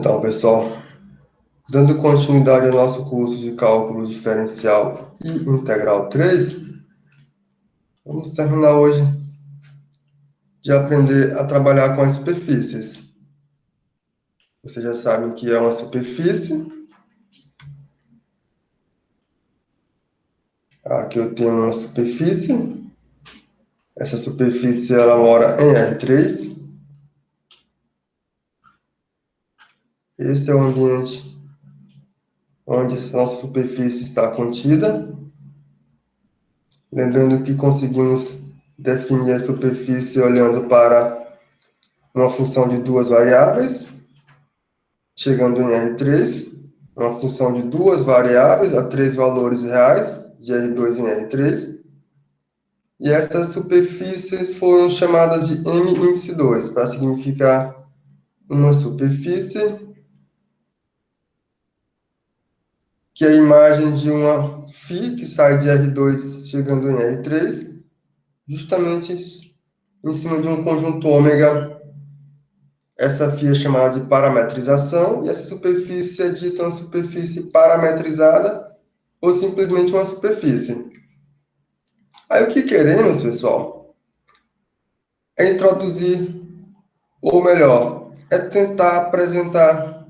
Então, pessoal, dando continuidade ao nosso curso de cálculo diferencial e integral 3, vamos terminar hoje de aprender a trabalhar com as superfícies. Vocês já sabem o que é uma superfície. Aqui eu tenho uma superfície. Essa superfície ela mora em R3. Esse é o ambiente onde a nossa superfície está contida. Lembrando que conseguimos definir a superfície olhando para uma função de duas variáveis, chegando em R3, uma função de duas variáveis a três valores reais, de R2 em R3. E essas superfícies foram chamadas de M índice 2, para significar uma superfície que é a imagem de uma φ que sai de R2 chegando em R3, justamente em cima de um conjunto ômega. Essa φ é chamada de parametrização, e essa superfície é dita uma superfície parametrizada ou simplesmente uma superfície. Aí o que queremos, pessoal, é introduzir, ou melhor, é tentar apresentar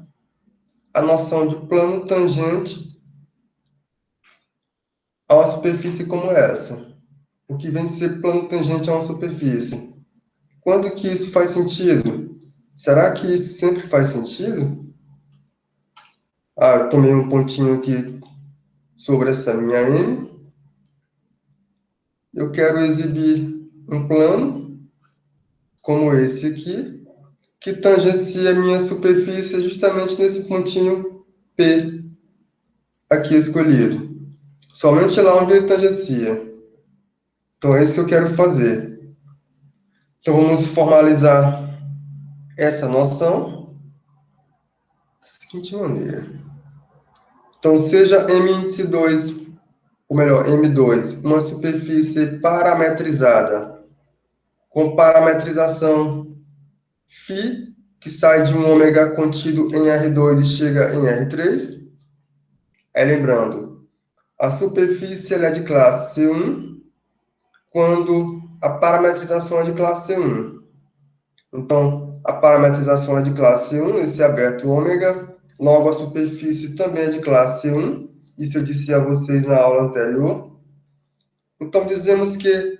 a noção de plano tangente a uma superfície como essa. O que vem ser plano tangente a uma superfície? Quando que isso faz sentido? Será que isso sempre faz sentido? Eu tomei um pontinho aqui sobre essa minha M. Eu quero exibir um plano como esse aqui, que tangencia a minha superfície justamente nesse pontinho P aqui escolhido. Somente lá onde ele tangencia. Então, é isso que eu quero fazer. Então, vamos formalizar essa noção da seguinte maneira. Então, seja M índice 2, ou melhor, M2, uma superfície parametrizada, com parametrização φ, que sai de um ômega contido em R2 e chega em R3. Lembrando, a superfície ela é de classe C1 quando a parametrização é de classe C1. Então, a parametrização é de classe C1, esse aberto ômega, logo a superfície também é de classe C1, isso eu disse a vocês na aula anterior. Então, dizemos que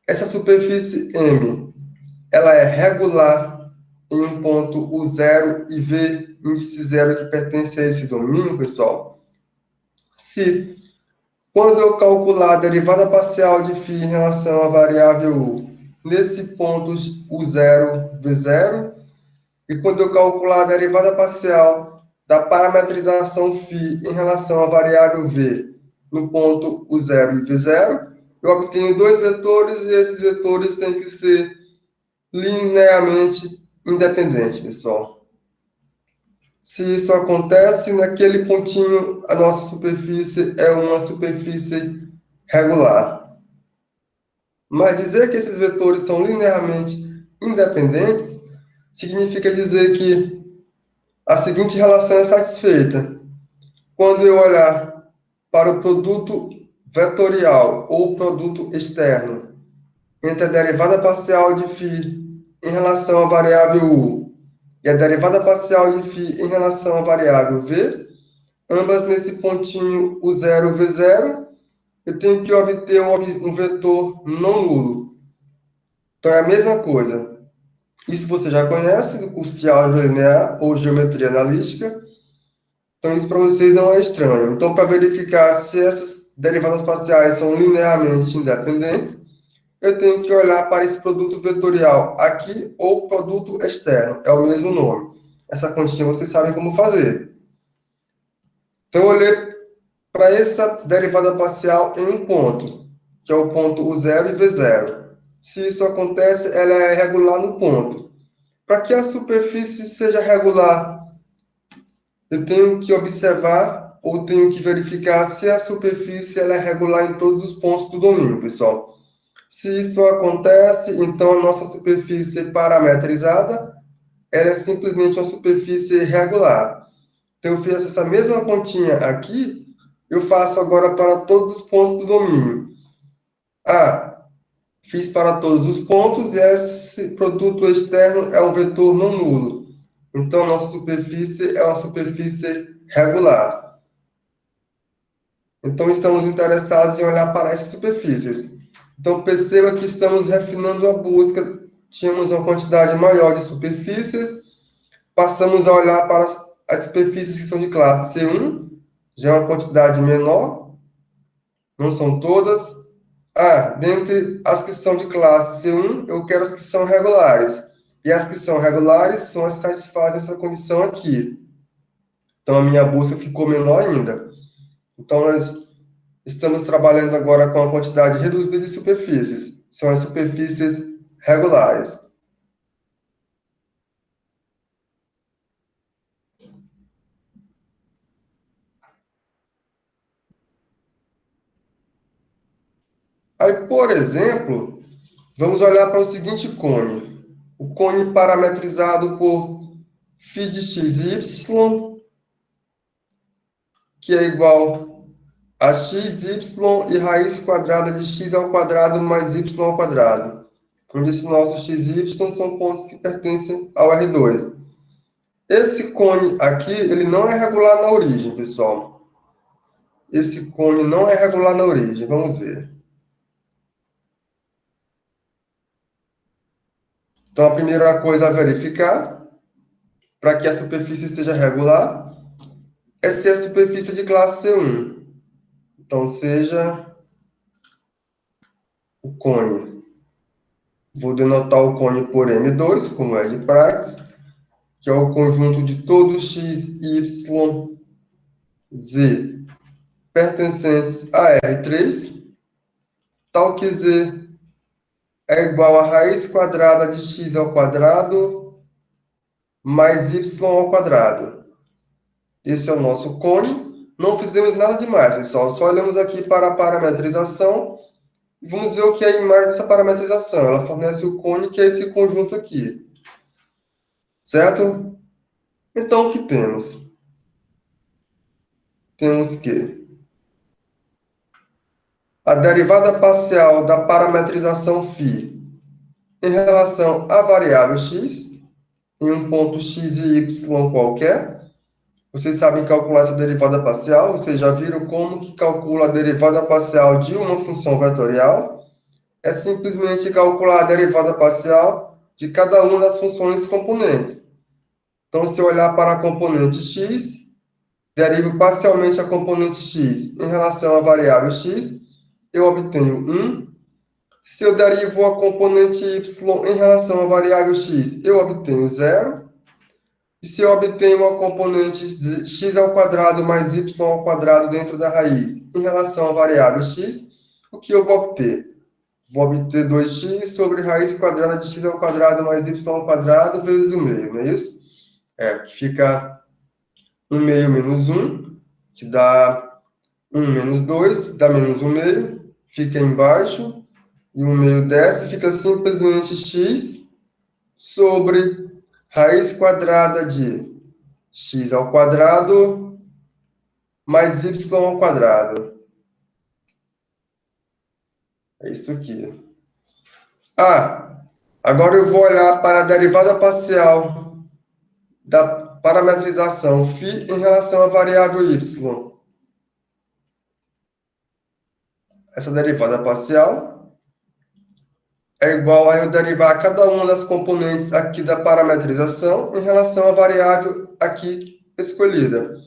essa superfície M, ela é regular em um ponto U0 e V índice 0 que pertence a esse domínio, pessoal. Se, quando eu calcular a derivada parcial de φ em relação à variável U, nesse ponto U0, V0, e quando eu calcular a derivada parcial da parametrização φ em relação à variável V, no ponto U0 e V0, eu obtenho dois vetores e esses vetores têm que ser linearmente independentes, pessoal. Se isso acontece, naquele pontinho, a nossa superfície é uma superfície regular. Mas dizer que esses vetores são linearmente independentes significa dizer que a seguinte relação é satisfeita. Quando eu olhar para o produto vetorial ou produto externo entre a derivada parcial de φ em relação à variável U e a derivada parcial de φ em relação à variável V, ambas nesse pontinho U0, V0, eu tenho que obter um vetor não nulo. Então é a mesma coisa. Isso você já conhece do curso de álgebra linear ou geometria analítica. Então isso para vocês não é estranho. Então, para verificar se essas derivadas parciais são linearmente independentes, eu tenho que olhar para esse produto vetorial aqui ou produto externo. É o mesmo nome. Essa continha vocês sabem como fazer. Então, eu olhei para essa derivada parcial em um ponto, que é o ponto U0 e V0. Se isso acontece, ela é regular no ponto. Para que a superfície seja regular, eu tenho que observar ou tenho que verificar se a superfície ela é regular em todos os pontos do domínio, pessoal. Se isso acontece, então a nossa superfície parametrizada ela é simplesmente uma superfície regular. Então, eu fiz essa mesma continha aqui, eu faço agora para todos os pontos do domínio. Ah, fiz para todos os pontos e esse produto externo é um vetor não nulo. Então, nossa superfície é uma superfície regular. Então, estamos interessados em olhar para essas superfícies. Então, perceba que estamos refinando a busca. Tínhamos uma quantidade maior de superfícies, passamos a olhar para as superfícies que são de classe C1, já é uma quantidade menor, não são todas. Ah, dentre as que são de classe C1, eu quero as que são regulares. E as que são regulares são as que satisfazem essa condição aqui. Então, a minha busca ficou menor ainda. Então, nós estamos trabalhando agora com a quantidade reduzida de superfícies. São as superfícies regulares. Aí, por exemplo, vamos olhar para o seguinte cone. O cone parametrizado por φ de x e y, que é igual a x, y e raiz quadrada de x ao quadrado mais y ao quadrado. Onde esse nosso x e y são pontos que pertencem ao R2. Esse cone aqui, ele não é regular na origem, pessoal. Esse cone não é regular na origem. Vamos ver. Então, a primeira coisa a verificar, para que a superfície seja regular, é ser a superfície de classe C1. Então, seja o cone. Vou denotar o cone por M2, como é de praxe, que é o conjunto de todos x, y, z pertencentes a R3, tal que z é igual a raiz quadrada de x ao quadrado mais y ao quadrado. Esse é o nosso cone. Não fizemos nada demais, pessoal. Só olhamos aqui para a parametrização e vamos ver o que é a imagem dessa parametrização. Ela fornece o cone, que é esse conjunto aqui. Certo? Então, o que temos? Temos que a derivada parcial da parametrização φ em relação à variável x, em um ponto x e y qualquer. Vocês sabem calcular essa derivada parcial? Vocês já viram como que calcula a derivada parcial de uma função vetorial? É simplesmente calcular a derivada parcial de cada uma das funções componentes. Então, se eu olhar para a componente x, derivo parcialmente a componente x em relação à variável x, eu obtenho 1. Se eu derivo a componente y em relação à variável x, eu obtenho 0. E se eu obtenho a componente x ao quadrado mais y ao quadrado dentro da raiz em relação à variável x, o que eu vou obter? Vou obter 2x sobre raiz quadrada de x ao quadrado mais y ao quadrado vezes o meio, não é isso? Que fica 1 meio menos 1, que dá 1 menos 2, dá menos 1 meio, fica embaixo, e 1 meio desce, fica simplesmente x sobre raiz quadrada de x ao quadrado mais y ao quadrado. É isso aqui. Agora eu vou olhar para a derivada parcial da parametrização φ em relação à variável y. Essa derivada parcial é igual a eu derivar cada uma das componentes aqui da parametrização em relação à variável aqui escolhida.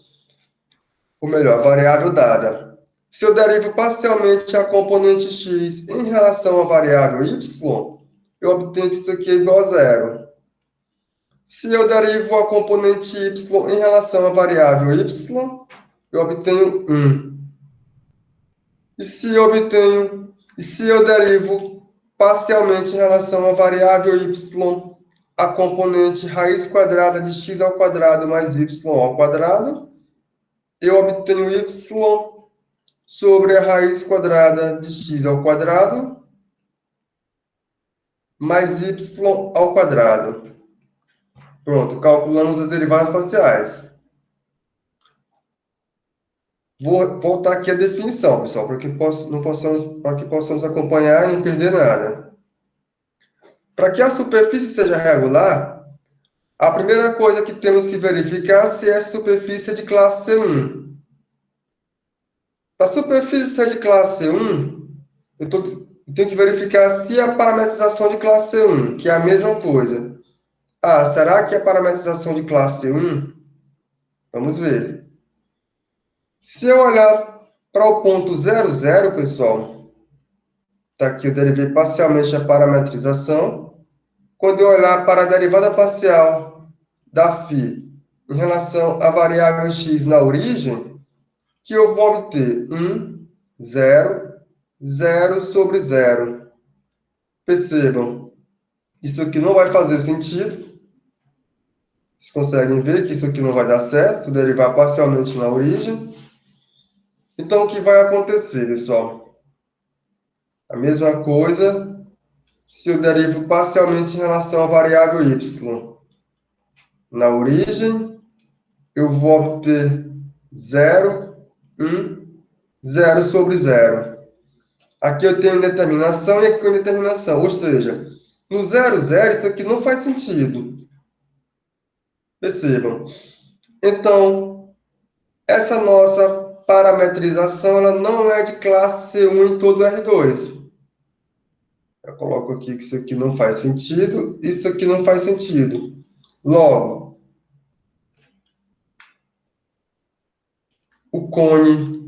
Ou melhor, a variável dada. Se eu derivo parcialmente a componente x em relação à variável y, eu obtenho que isso aqui é igual a zero. Se eu derivo a componente y em relação à variável y, eu obtenho 1. E se eu derivo parcialmente em relação à variável y a componente raiz quadrada de x ao quadrado mais y ao quadrado, eu obtenho y sobre a raiz quadrada de x ao quadrado, mais y ao quadrado. Pronto, calculamos as derivadas parciais. Vou voltar aqui à definição, pessoal, para que possamos acompanhar e não perder nada. Para que a superfície seja regular, a primeira coisa que temos que verificar é se essa superfície é de classe C1. Para a superfície ser de classe C1, eu tenho que verificar se a parametrização de classe C1, que é a mesma coisa. Ah, será que a parametrização de classe C1? Vamos ver. Se eu olhar para o ponto 00, pessoal, está aqui eu derivei parcialmente a parametrização. Quando eu olhar para a derivada parcial da φ em relação à variável x na origem, que eu vou obter 1, 0, 0 sobre 0. Percebam, isso aqui não vai fazer sentido. Vocês conseguem ver que isso aqui não vai dar certo, se eu derivar parcialmente na origem. Então, o que vai acontecer, pessoal? A mesma coisa se eu derivo parcialmente em relação à variável y. Na origem, eu vou obter 0, 1, 0 sobre 0. Aqui eu tenho determinação e aqui eu tenho determinação. Ou seja, no 0, 0, isso aqui não faz sentido. Percebam. Então, essa nossa parametrização ela não é de classe C1 em todo R2. Eu coloco aqui que isso aqui não faz sentido, isso aqui não faz sentido. Logo, o cone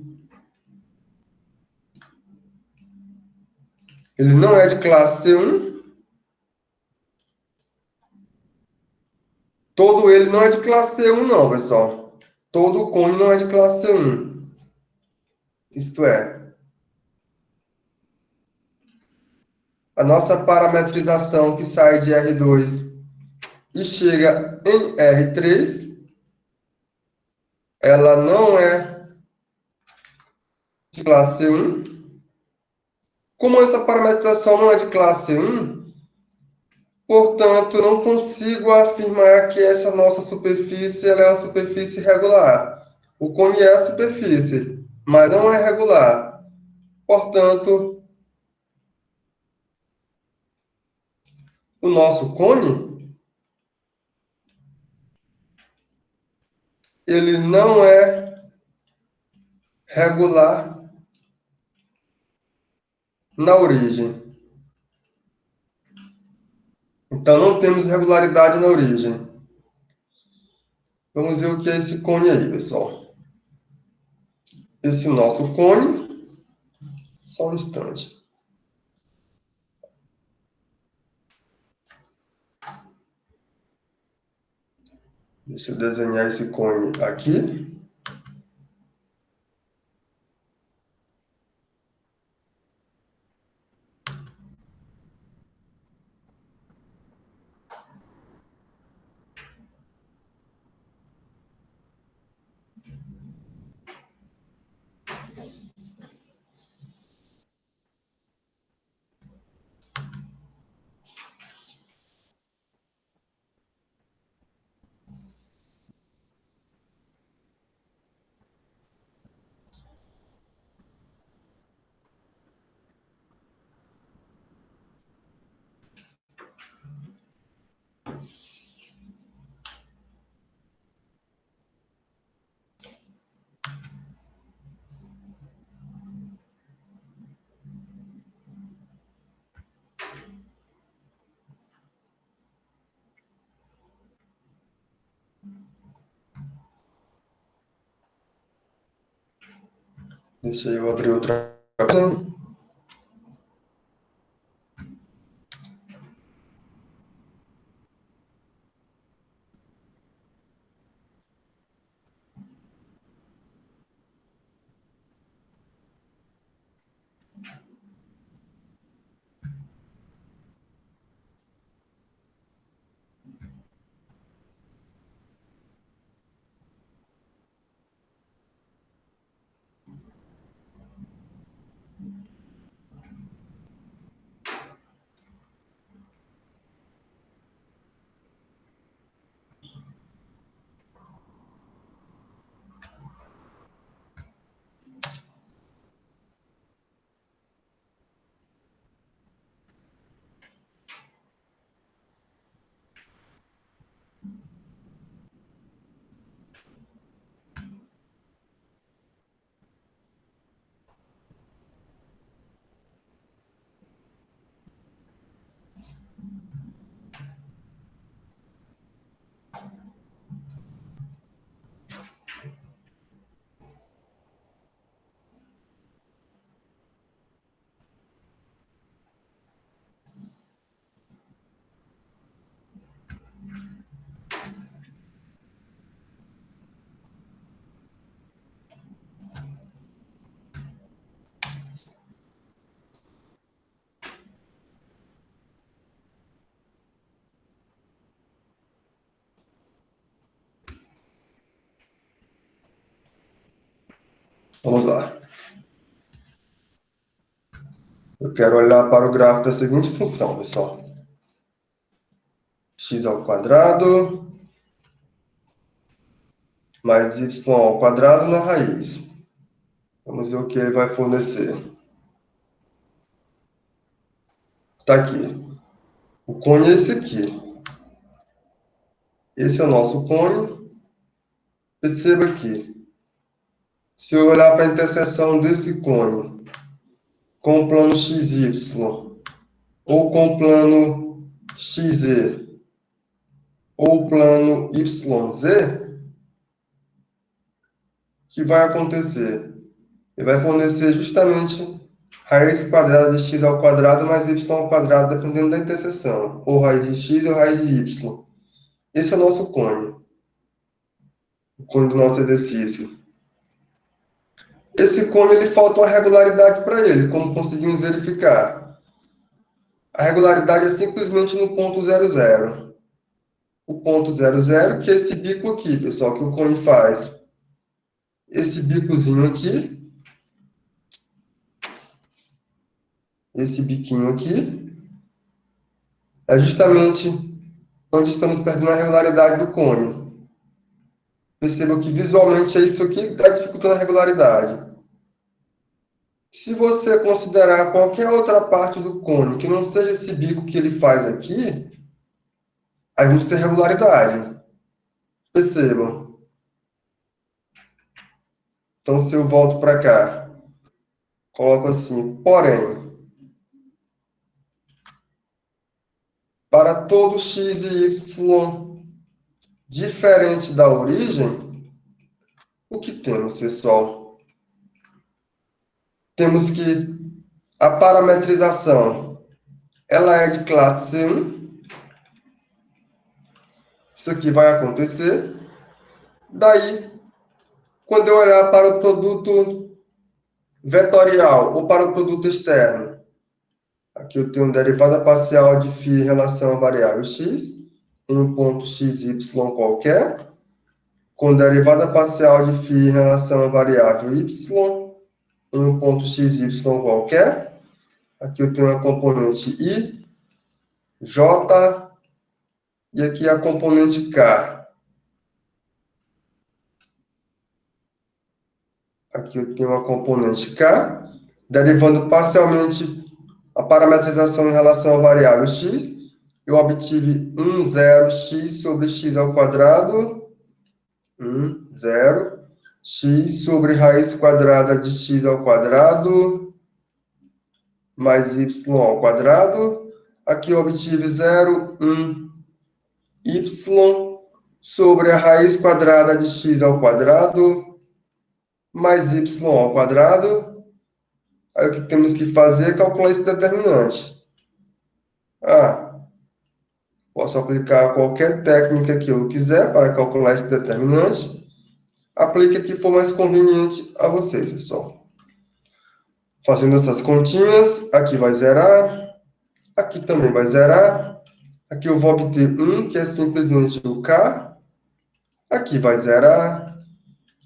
ele não é de classe C1, todo ele não é de classe C1 não, pessoal. Todo o cone não é de classe C1. Isto é, a nossa parametrização que sai de R2 e chega em R3, ela não é de classe 1. Como essa parametrização não é de classe 1, portanto, eu não consigo afirmar que essa nossa superfície ela é uma superfície regular. O cone é a superfície, mas não é regular. Portanto, o nosso cone ele não é regular na origem. Então, não temos regularidade na origem. Vamos ver o que é esse cone aí, pessoal. Esse nosso cone, só um instante. Deixa eu desenhar esse cone aqui. Deixa eu abrir outra. Vamos lá. Eu quero olhar para o gráfico da seguinte função, pessoal. X ao quadrado mais y ao quadrado na raiz. Vamos ver o que ele vai fornecer. Está aqui. O cone é esse aqui. Esse é o nosso cone. Perceba aqui. Se eu olhar para a interseção desse cone com o plano XY, ou com o plano XZ, ou o plano YZ, o que vai acontecer? Ele vai fornecer justamente raiz quadrada de x ao quadrado mais y ao quadrado, dependendo da interseção, ou raiz de x ou raiz de y. Esse é o nosso cone, o cone do nosso exercício. Esse cone, ele falta uma regularidade para ele, como conseguimos verificar. A regularidade é simplesmente no ponto 00. O ponto 00, que é esse bico aqui, pessoal, que o cone faz. Esse bicozinho aqui, esse biquinho aqui, é justamente onde estamos perdendo a regularidade do cone. Perceba que visualmente é isso aqui que está dificultando a regularidade. Se você considerar qualquer outra parte do cone que não seja esse bico que ele faz aqui, aí vamos ter regularidade. Percebam. Então, se eu volto para cá, coloco assim, porém, para todo x e y diferente da origem, o que temos, pessoal? Temos que a parametrização, ela é de classe C1. Isso aqui vai acontecer. Daí, quando eu olhar para o produto vetorial ou para o produto externo, aqui eu tenho derivada parcial de φ em relação à variável x, em um ponto xy qualquer, com derivada parcial de φ em relação à variável y, em um ponto xy qualquer. Aqui eu tenho a componente i, j, e aqui a componente k. Aqui eu tenho a componente k, derivando parcialmente a parametrização em relação à variável x. Eu obtive 0x sobre x ao quadrado, 0, x sobre raiz quadrada de x ao quadrado, mais y ao quadrado. Aqui eu obtive 0, y sobre a raiz quadrada de x ao quadrado, mais y ao quadrado. Aí o que temos que fazer é calcular esse determinante. Posso aplicar qualquer técnica que eu quiser para calcular esse determinante. Aplique a que for mais conveniente a vocês, pessoal. Fazendo essas continhas, aqui vai zerar, aqui também vai zerar. Aqui eu vou obter 1, que é simplesmente o k. Aqui vai zerar.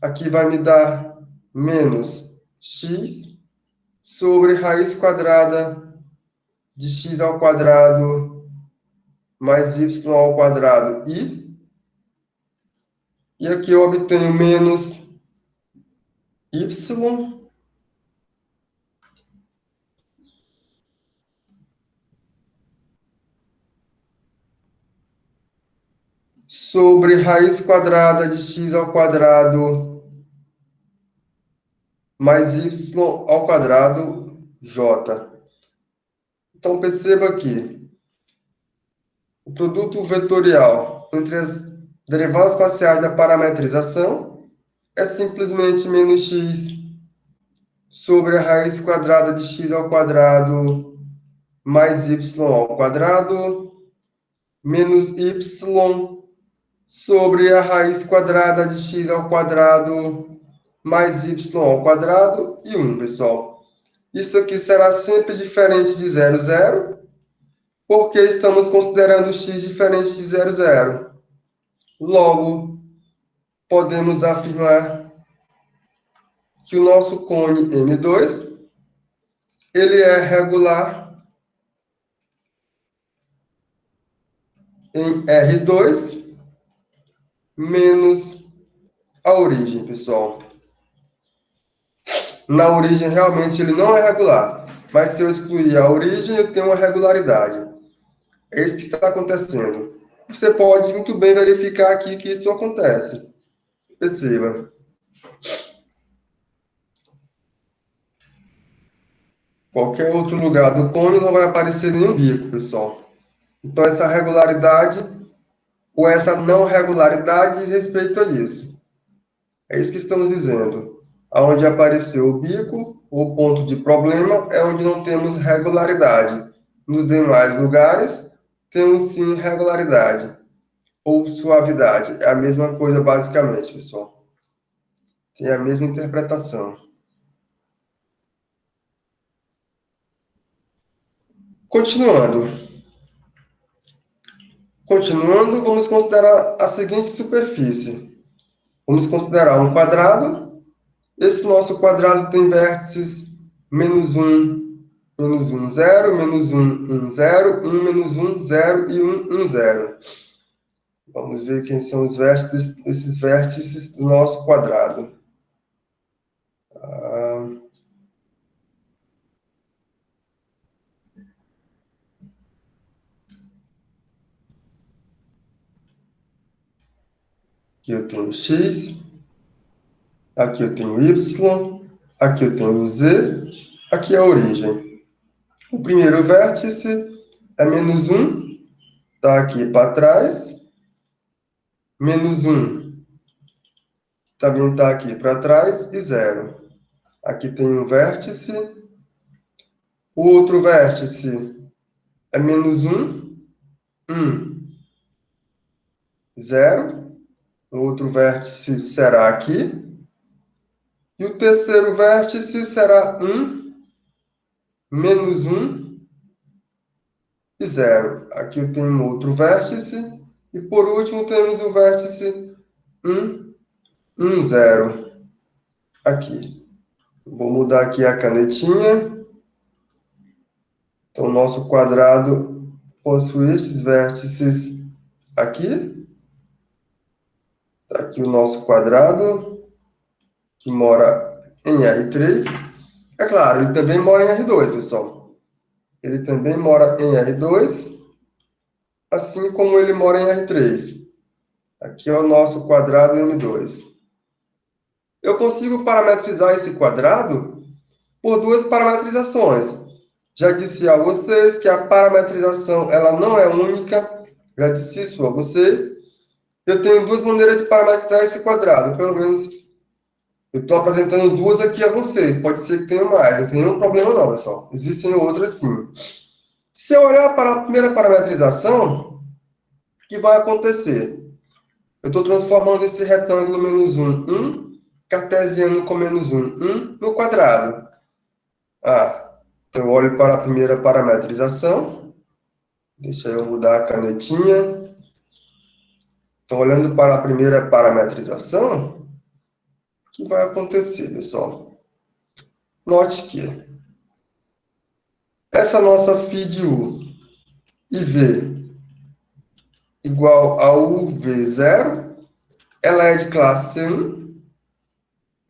Aqui vai me dar menos x sobre raiz quadrada de x ao quadrado mais y ao quadrado i. E aqui eu obtenho menos y sobre raiz quadrada de x ao quadrado mais y ao quadrado j. Então, perceba aqui, o produto vetorial entre as derivadas parciais da parametrização é simplesmente menos x sobre a raiz quadrada de x ao quadrado mais y ao quadrado menos y sobre a raiz quadrada de x ao quadrado mais y ao quadrado e 1, pessoal. Isso aqui será sempre diferente de 0, 0, porque estamos considerando x diferente de 0, 0. Logo, podemos afirmar que o nosso cone M2 ele é regular em R2 menos a origem, pessoal. Na origem, realmente, ele não é regular. Mas se eu excluir a origem, eu tenho uma regularidade. É isso que está acontecendo. Você pode muito bem verificar aqui que isso acontece. Perceba. Qualquer outro lugar do cone não vai aparecer nenhum bico, pessoal. Então, essa regularidade ou essa não regularidade diz respeito a isso. É isso que estamos dizendo. Onde apareceu o bico, o ponto de problema é onde não temos regularidade. Nos demais lugares, temos sim regularidade ou suavidade. É a mesma coisa, basicamente, pessoal. Tem a mesma interpretação. Continuando. Continuando, vamos considerar a seguinte superfície. Vamos considerar um quadrado. Esse nosso quadrado tem vértices -1, -0, -1, 0, 1, -1, 0 e 1, 0. Vamos ver quem são os vértices, esses vértices do nosso quadrado. Aqui eu tenho x, aqui eu tenho y, aqui eu tenho z, aqui é a origem. O primeiro vértice é -1, está aqui para trás. -1 também está aqui para trás e 0. Aqui tem um vértice. O outro vértice é -1, 1, 0. O outro vértice será aqui. E o terceiro vértice será 1, -1 e 0. Aqui eu tenho um outro vértice. E por último temos o vértice 1, 1, 0. Aqui. Vou mudar aqui a canetinha. Então, o nosso quadrado possui estes vértices aqui. Tá aqui o nosso quadrado, que mora em R3. É claro, ele também mora em R2, pessoal. Ele também mora em R2, assim como ele mora em R3. Aqui é o nosso quadrado M2. Eu consigo parametrizar esse quadrado por duas parametrizações. Já disse a vocês que a parametrização ela não é única. Já disse isso a vocês. Eu tenho duas maneiras de parametrizar esse quadrado. Pelo menos eu estou apresentando duas aqui a vocês. Pode ser que tenha mais. Não tem nenhum problema não, pessoal. Existem outras sim. Se eu olhar para a primeira parametrização, o que vai acontecer? Eu estou transformando esse retângulo -1, 1, cartesiano com -1, 1, no quadrado. Então eu olho para a primeira parametrização. Deixa eu mudar a canetinha. Então, olhando para a primeira parametrização, o que vai acontecer, pessoal? Note que essa nossa φ de U e V igual a UV0, ela é de classe 1.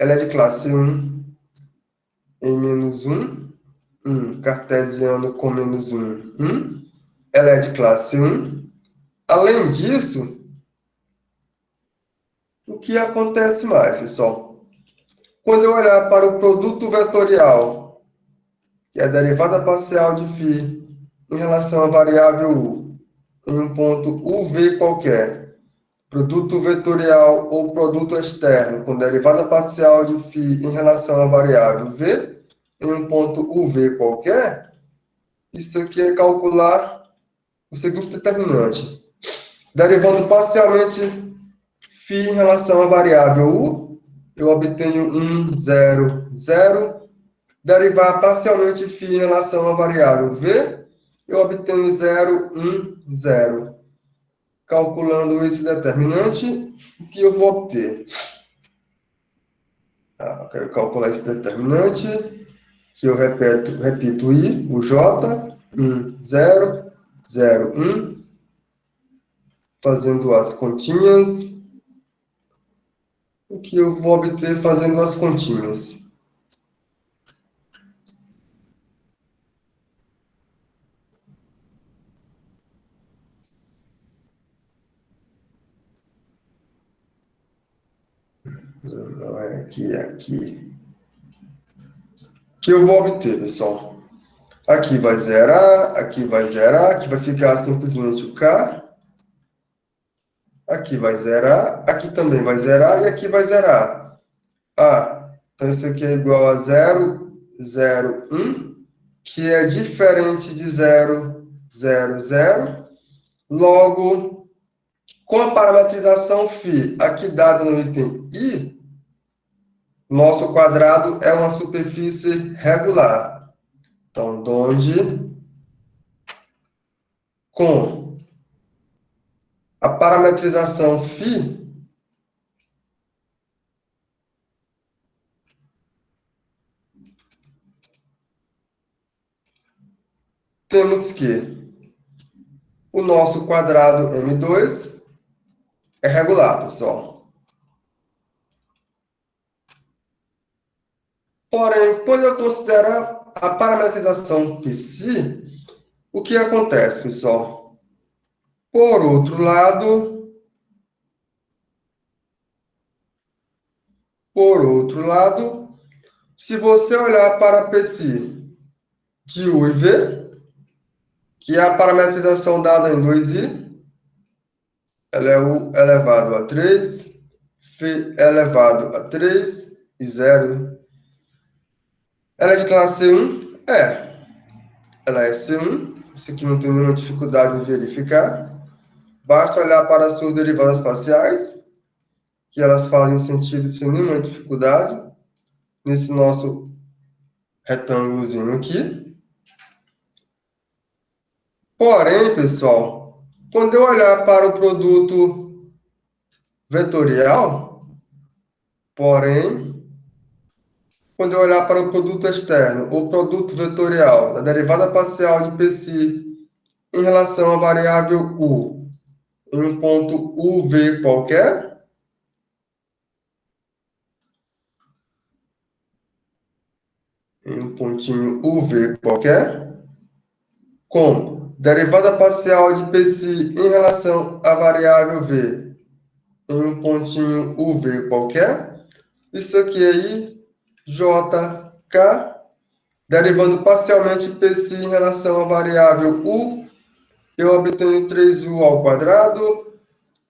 Ela é de classe 1 em -1, 1, cartesiano com -1, 1. Ela é de classe 1. Além disso, o que acontece mais, pessoal? Quando eu olhar para o produto vetorial, que é a derivada parcial de φ em relação à variável U, em um ponto UV qualquer, produto vetorial ou produto externo com derivada parcial de φ em relação à variável V, em um ponto UV qualquer, isso aqui é calcular o seguinte determinante. Derivando parcialmente φ em relação à variável U, eu obtenho 1, 0, 0. Derivar parcialmente φ em relação à variável V, eu obtenho 0, 1, 0. Calculando esse determinante, o que eu vou obter? Eu quero calcular esse determinante, que eu repito I, o J, 1, 0, 0, 1, fazendo as continhas. O que eu vou obter fazendo as continhas? Não é aqui, é aqui. O que eu vou obter, pessoal? Aqui vai zerar, aqui vai zerar, aqui vai ficar simplesmente o K. Aqui vai zerar, aqui também vai zerar e aqui vai zerar. Ah, então isso aqui é igual a 0, 0, 1, que é diferente de 0, 0, 0. Logo, com a parametrização φ aqui dada no item I, nosso quadrado é uma superfície regular. Então, donde com a parametrização φ, temos que o nosso quadrado M2 é regular, pessoal. Porém, quando eu considero a parametrização psi, o que acontece, pessoal? Por outro lado, se você olhar para psi de U e V, que é a parametrização dada em 2i, ela é U elevado a 3, φ elevado a 3 e 0. Ela é de classe C1? Ela é C1. Isso aqui não tem nenhuma dificuldade de verificar. Basta olhar para as suas derivadas parciais, que elas fazem sentido sem nenhuma dificuldade, nesse nosso retângulozinho aqui. Porém, pessoal, quando eu olhar para o produto vetorial, quando eu olhar para o produto externo, ou produto vetorial, da derivada parcial de psi em relação à variável u, em um ponto uv qualquer, em um pontinho uv qualquer, com derivada parcial de psi em relação à variável v em um pontinho uv qualquer, isso aqui aí, jk, derivando parcialmente psi em relação à variável u, eu obtenho 3u ao quadrado.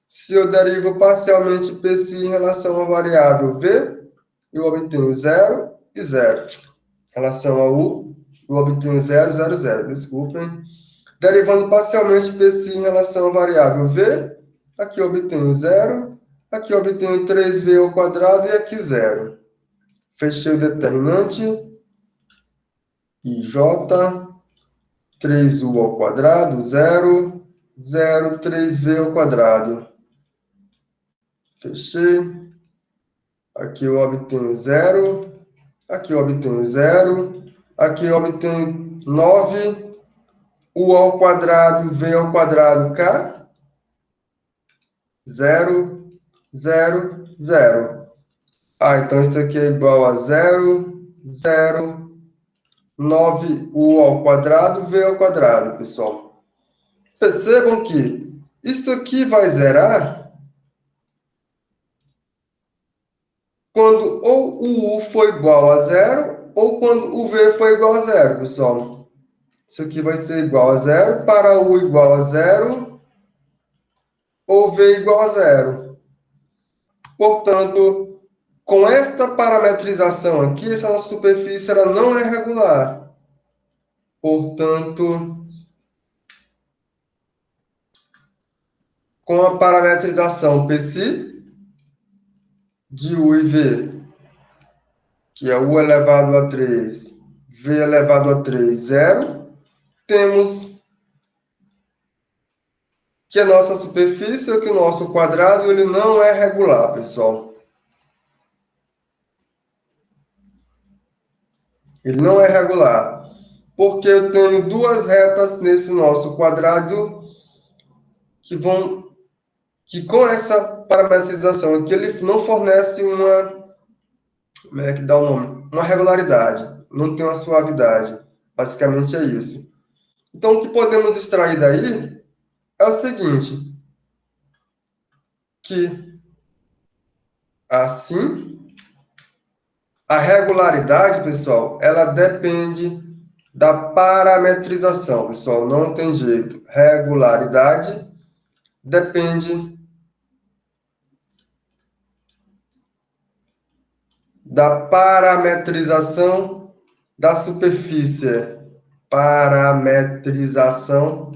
Se eu derivo parcialmente psi em relação à variável v, eu obtenho 0 e 0. Em relação a u, eu obtenho 0, 0, 0. Desculpem. Derivando parcialmente psi em relação à variável v, aqui eu obtenho 0, aqui eu obtenho 3v ao quadrado e aqui 0. Fechei o determinante. IJ, 3u ao quadrado, 0, 0, 3v ao quadrado. Fechei. Aqui eu obtenho 0, aqui eu obtenho 0, aqui eu obtenho 9, u ao quadrado, v ao quadrado, k, 0, 0, 0. Ah, então isso aqui é igual a 0, 0, 9, u ao quadrado, v ao quadrado, pessoal. Percebam que isso aqui vai zerar quando ou o u for igual a 0 ou quando o v for igual a 0, pessoal. Isso aqui vai ser igual a 0 para u igual a 0 ou v igual a 0. Portanto, com esta parametrização aqui, essa nossa superfície ela não é regular. Portanto, com a parametrização psi de u e v, que é u elevado a 3, v elevado a 3, 0, temos que a nossa superfície, ou que o nosso quadrado, ele não é regular, pessoal. Ele não é regular, porque eu tenho duas retas nesse nosso quadrado que com essa parametrização aqui, ele não fornece uma, como é que dá o nome? Uma regularidade, não tem uma suavidade. Basicamente é isso. Então, o que podemos extrair daí é o seguinte, que assim, a regularidade, pessoal, ela depende da parametrização, pessoal, não tem jeito. Regularidade depende da parametrização da superfície. Parametrização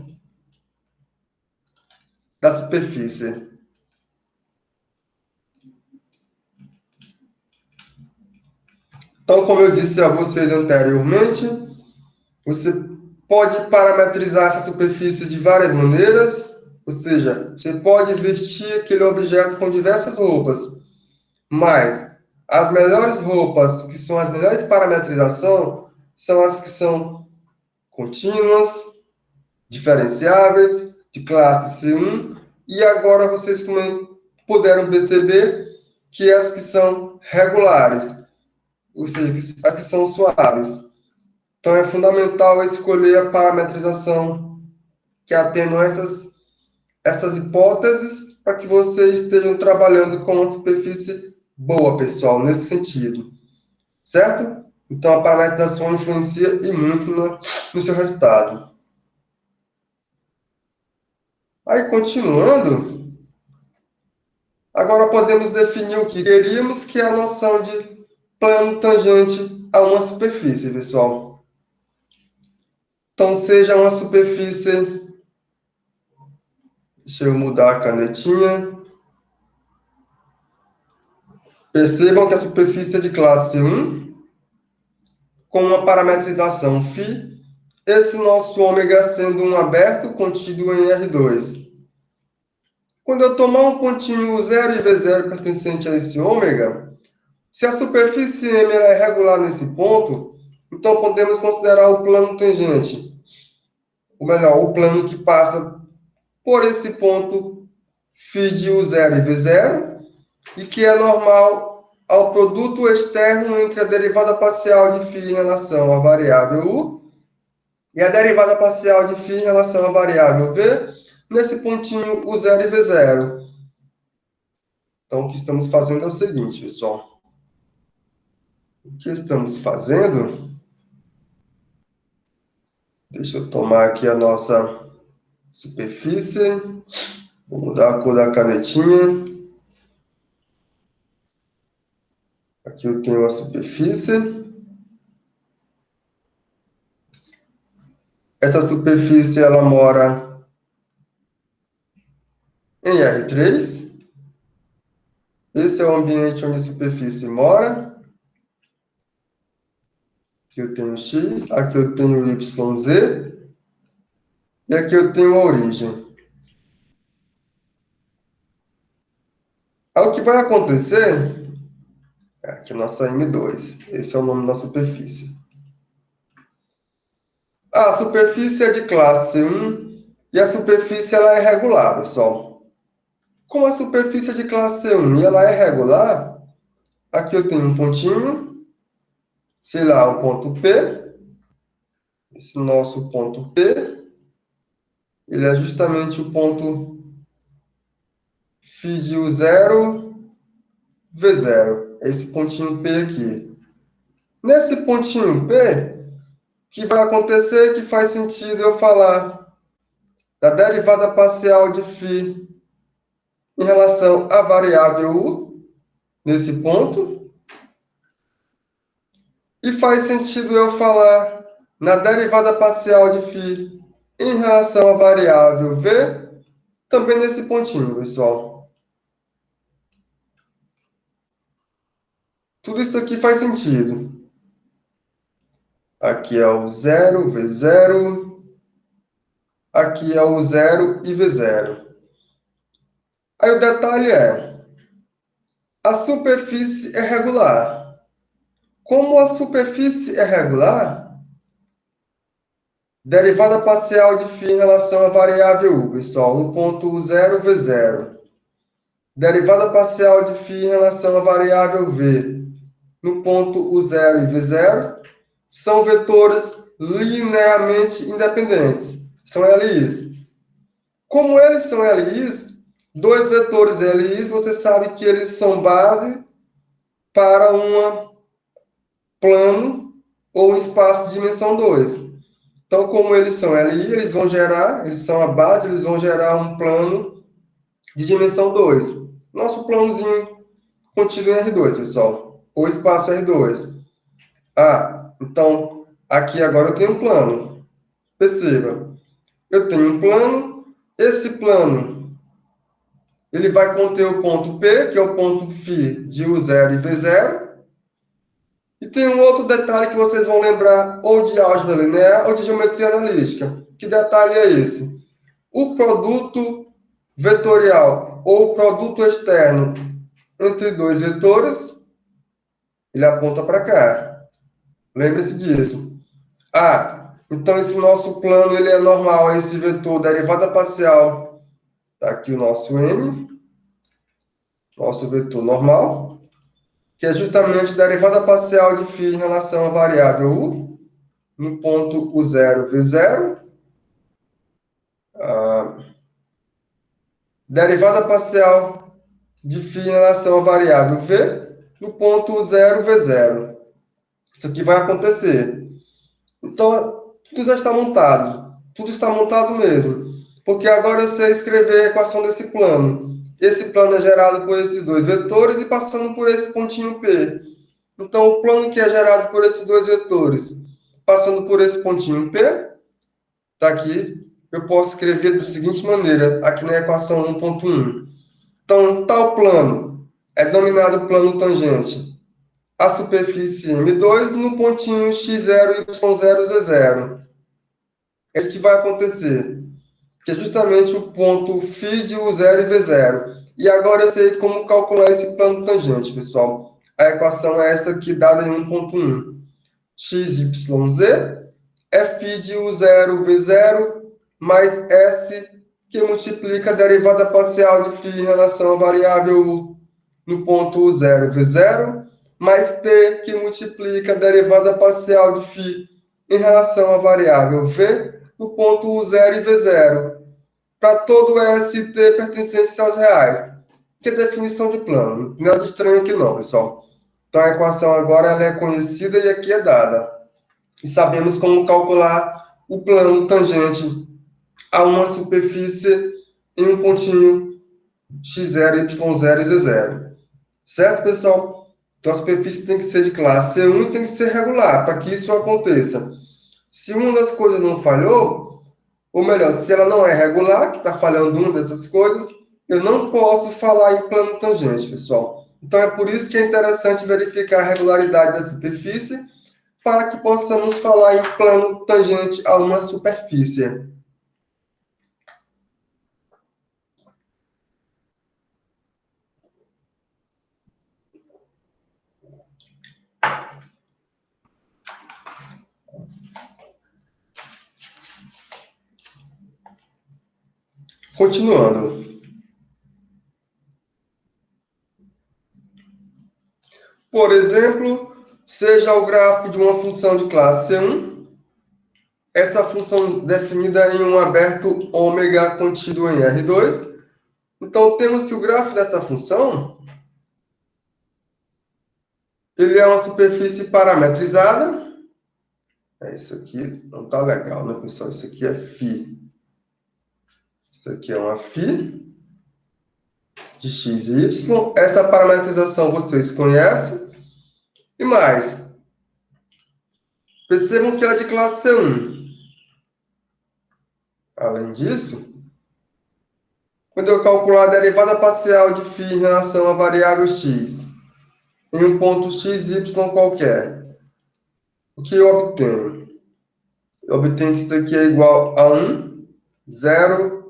da superfície. Então, como eu disse a vocês anteriormente, você pode parametrizar essa superfície de várias maneiras, ou seja, você pode vestir aquele objeto com diversas roupas, mas as melhores roupas, que são as melhores parametrização, são as que são contínuas, diferenciáveis, de classe C1, e agora vocês também puderam perceber que as que são regulares, ou seja, as que são suaves. Então é fundamental escolher a parametrização que atendam essas hipóteses para que vocês estejam trabalhando com uma superfície boa, pessoal, nesse sentido. Certo? Então a parametrização influencia e muito no seu resultado. Aí, continuando, agora podemos definir o que queríamos, que é a noção de plano tangente a uma superfície, pessoal. Então, seja uma superfície... Deixa eu mudar a canetinha. Percebam que a superfície é de classe 1, com uma parametrização φ, esse nosso ômega sendo um aberto contido em R2. Quando eu tomar um pontinho 0 e V0 pertencente a esse ômega, se a superfície M é regular nesse ponto, então podemos considerar o plano tangente, ou melhor, o plano que passa por esse ponto φ de U0 e V0, e que é normal ao produto externo entre a derivada parcial de φ em relação à variável U e a derivada parcial de φ em relação à variável V, nesse pontinho U0 e V0. Então, o que estamos fazendo é o seguinte, pessoal. O que estamos fazendo... Deixa eu tomar aqui a nossa superfície. Vou mudar a cor da canetinha. Aqui eu tenho a superfície. Essa superfície, ela mora em R3. Esse é o ambiente onde a superfície mora. Aqui eu tenho X, aqui eu tenho YZ. E aqui eu tenho a origem. Aí o que vai acontecer... Aqui a nossa M2. Esse é o nome da superfície. A superfície é de classe 1 e a superfície ela é regular, pessoal. Como a superfície é de classe 1 e ela é regular, aqui eu tenho um pontinho, sei lá, o ponto P. Esse nosso ponto P, ele é justamente o ponto φ de U0, V0. É esse pontinho P aqui. Nesse pontinho P, o que vai acontecer que faz sentido eu falar da derivada parcial de φ em relação à variável U, nesse ponto. E faz sentido eu falar na derivada parcial de φ em relação à variável V, também nesse pontinho, pessoal. Tudo isso aqui faz sentido. Aqui é o 0, V0. Aqui é o 0 e V0. Aí o detalhe é, a superfície é regular. Como a superfície é regular, derivada parcial de φ em relação à variável u, pessoal, no ponto 0, V0. Derivada parcial de φ em relação à variável v, no ponto U0 e V0, são vetores linearmente independentes. São LIs. Como eles são LIs, dois vetores LIs, você sabe que eles são base para um plano ou um espaço de dimensão 2. Então, como eles são LI, eles são a base, eles vão gerar um plano de dimensão 2. Nosso planozinho contido em R2, pessoal. Ou espaço R2. Então, aqui agora eu tenho um plano. Perceba, eu tenho um plano. Esse plano, ele vai conter o ponto P, que é o ponto φ de U0 e V0. E tem um outro detalhe que vocês vão lembrar ou de álgebra linear ou de geometria analítica. Que detalhe é esse? O produto vetorial ou produto externo entre dois vetores, ele aponta para cá. Lembre-se disso. Então esse nosso plano ele é normal a esse vetor derivada parcial. Está aqui o nosso n, nosso vetor normal, que é justamente derivada parcial de φ em relação à variável u, no ponto U0, V0. Derivada parcial de φ em relação à variável v, no ponto U0, V0. Isso aqui vai acontecer. Então, tudo já está montado. Tudo está montado mesmo. Porque agora eu sei escrever a equação desse plano. Esse plano é gerado por esses dois vetores e passando por esse pontinho P. Então, o plano que é gerado por esses dois vetores, passando por esse pontinho P, está aqui, eu posso escrever da seguinte maneira, aqui na equação 1.1. Então, tal plano é denominado plano tangente a superfície M2 no pontinho x0, y0, z0. É isso que vai acontecer, que é justamente o ponto φ de U0 e V0. E agora eu sei como calcular esse plano tangente, pessoal. A equação é esta aqui, dada em 1.1. XYZ é φ de U0, V0, mais S, que multiplica a derivada parcial de φ em relação à variável U no ponto U0, V0, mais T, que multiplica a derivada parcial de φ em relação à variável V no ponto U0 e V0, para todo ST pertencente aos reais, que é definição de plano. Nada de estranho aqui não, pessoal. Então, a equação agora ela é conhecida e aqui é dada. E sabemos como calcular o plano tangente a uma superfície em um pontinho x0, y0 e z0. Certo, pessoal? Então, a superfície tem que ser de classe C1 e tem que ser regular para que isso aconteça. Se uma das coisas não falhou, ou melhor, se ela não é regular, que está falhando uma dessas coisas, eu não posso falar em plano tangente, pessoal. Então, é por isso que é interessante verificar a regularidade da superfície para que possamos falar em plano tangente a uma superfície. Continuando. Por exemplo, seja o gráfico de uma função de classe C1, essa função definida em um aberto ômega contido em R2. Então, temos que o gráfico dessa função ele é uma superfície parametrizada. Isso aqui não está legal, né, pessoal? Isso aqui é φ. Isso aqui é uma φ de x e y. Essa parametrização vocês conhecem. E mais, percebam que ela é de classe C1. Além disso, quando eu calcular a derivada parcial de φ em relação à variável x em um ponto x, y qualquer, o que eu obtenho? Eu obtenho que isso aqui é igual a 1, 0,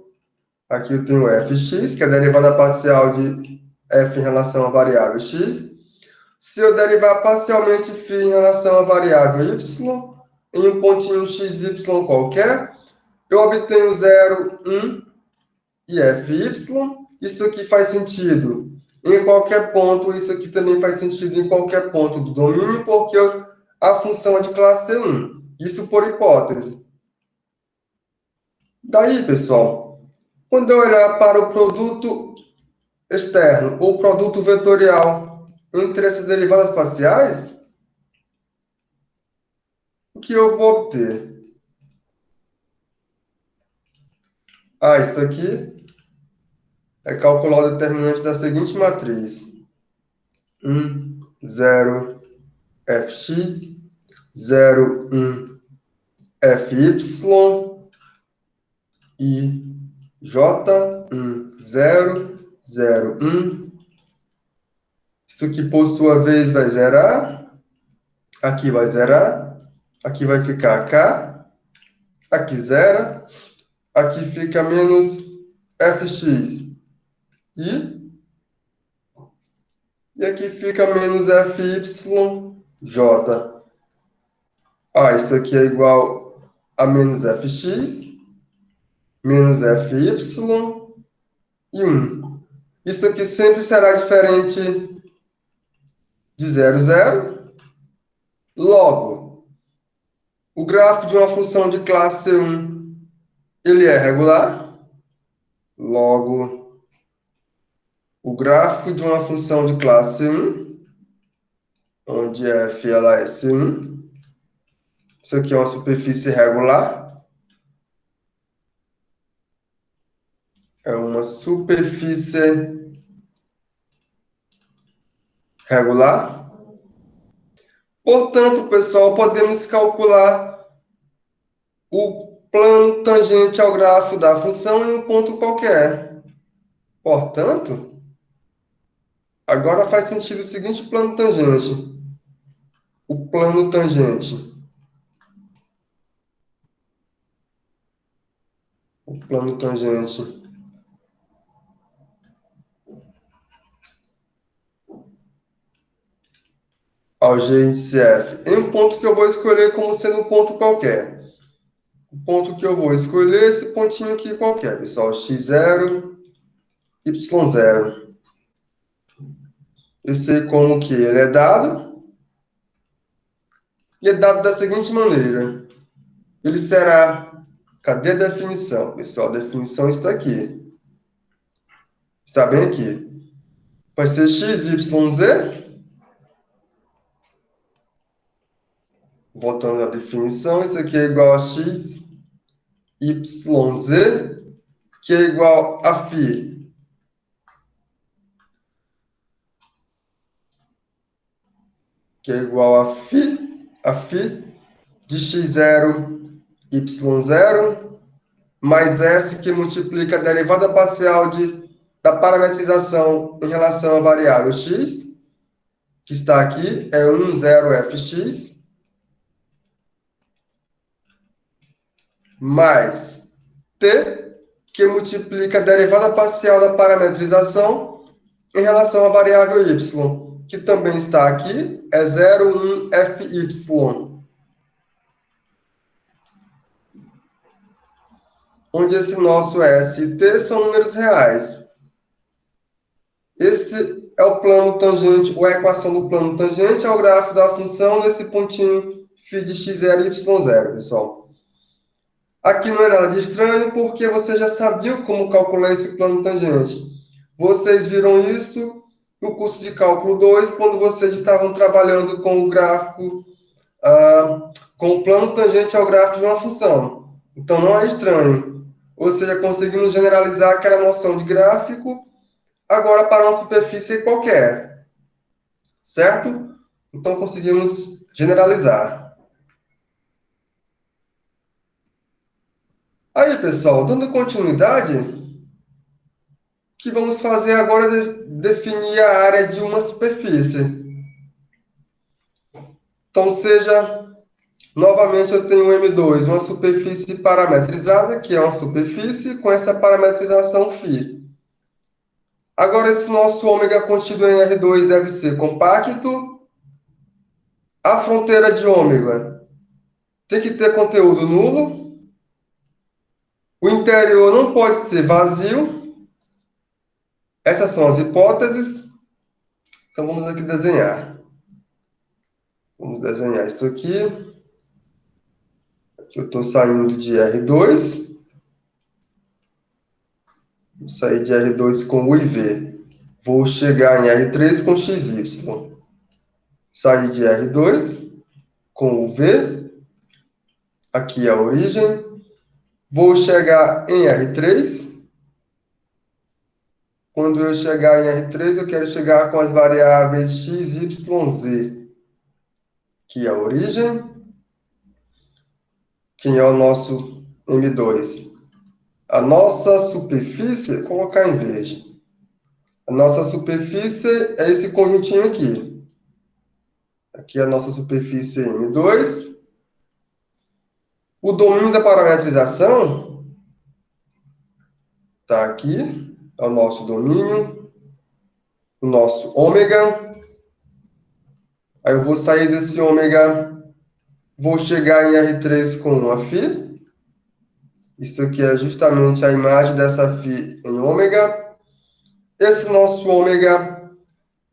aqui eu tenho fx, que é a derivada parcial de f em relação à variável x, Se eu derivar parcialmente φ em relação à variável y, em um pontinho xy qualquer, eu obtenho 0, 1 e fy. Isso aqui faz sentido em qualquer ponto, isso aqui também faz sentido em qualquer ponto do domínio, porque a função é de classe 1. Isso por hipótese. Daí, pessoal, quando eu olhar para o produto externo ou produto vetorial entre essas derivadas parciais, o que eu vou obter? Isso aqui é calcular o determinante da seguinte matriz. 1, 0, fx, 0, 1, fy, e j1, 0, 0, 1. Isso aqui, por sua vez, vai zerar. Aqui vai zerar. Aqui vai ficar k. Aqui zera. Aqui fica menos fx. E aqui fica menos fyj. Isso aqui é igual a menos fx, menos fy e 1. Isso aqui sempre será diferente de 0, 0. Logo, o grafo de uma função de classe 1, ele é regular. Logo, o grafo de uma função de classe 1, onde f ela é S1, isso aqui é uma superfície regular. É uma superfície regular. Portanto, pessoal, podemos calcular o plano tangente ao grafo da função em um ponto qualquer. Portanto, agora faz sentido o seguinte plano tangente. O plano tangente. O plano tangente ao G índice F em um ponto que eu vou escolher como sendo um ponto qualquer. O ponto que eu vou escolher é esse pontinho aqui qualquer, pessoal. x0, y0. Eu sei como que ele é dado. E é dado da seguinte maneira. Ele será... Cadê a definição? Pessoal, a definição está aqui. Está bem aqui. Vai ser x, y, z. Voltando à definição, isso aqui é igual a x, y, z, que é igual a φ. Que é igual a φ de x0, y0, mais S que multiplica a derivada parcial da parametrização em relação à variável x, que está aqui, é 1, 0, fx, mais T, que multiplica a derivada parcial da parametrização em relação à variável y, que também está aqui, é 0, 1, fy. Onde esse nosso S e T são números reais. Esse é o plano tangente, ou a equação do plano tangente ao grafo da função nesse pontinho φ de x0 e y0, pessoal. Aqui não é nada de estranho, porque você já sabia como calcular esse plano tangente. Vocês viram isso no curso de cálculo 2, quando vocês estavam trabalhando com o gráfico, com o plano tangente ao gráfico de uma função. Então não é estranho. Ou seja, conseguimos generalizar aquela noção de gráfico agora para uma superfície qualquer. Certo? Então conseguimos generalizar. Aí, pessoal, dando continuidade, o que vamos fazer agora é definir a área de uma superfície. Então, novamente eu tenho M2, uma superfície parametrizada, que é uma superfície com essa parametrização φ. Agora, esse nosso ômega contido em R2 deve ser compacto, A fronteira de ômega tem que ter conteúdo nulo. O interior não pode ser vazio. Essas são as hipóteses. Então vamos aqui desenhar. Vamos desenhar isso aqui. Aqui eu estou saindo de R2. Vou sair de R2 com U e V. Vou chegar em R3 com XY. Sair de R2 com o V. Aqui é a origem. Vou chegar em R3. Quando eu chegar em R3, eu quero chegar com as variáveis x, y, z. Aqui é a origem. Quem é o nosso M2? A nossa superfície, vou colocar em verde. A nossa superfície é esse conjuntinho aqui. Aqui é a nossa superfície M2. O domínio da parametrização está aqui. É o nosso domínio. O nosso ômega. Aí eu vou sair desse ômega. Vou chegar em R3 com uma φ. Isso aqui é justamente a imagem dessa φ em ômega. Esse nosso ômega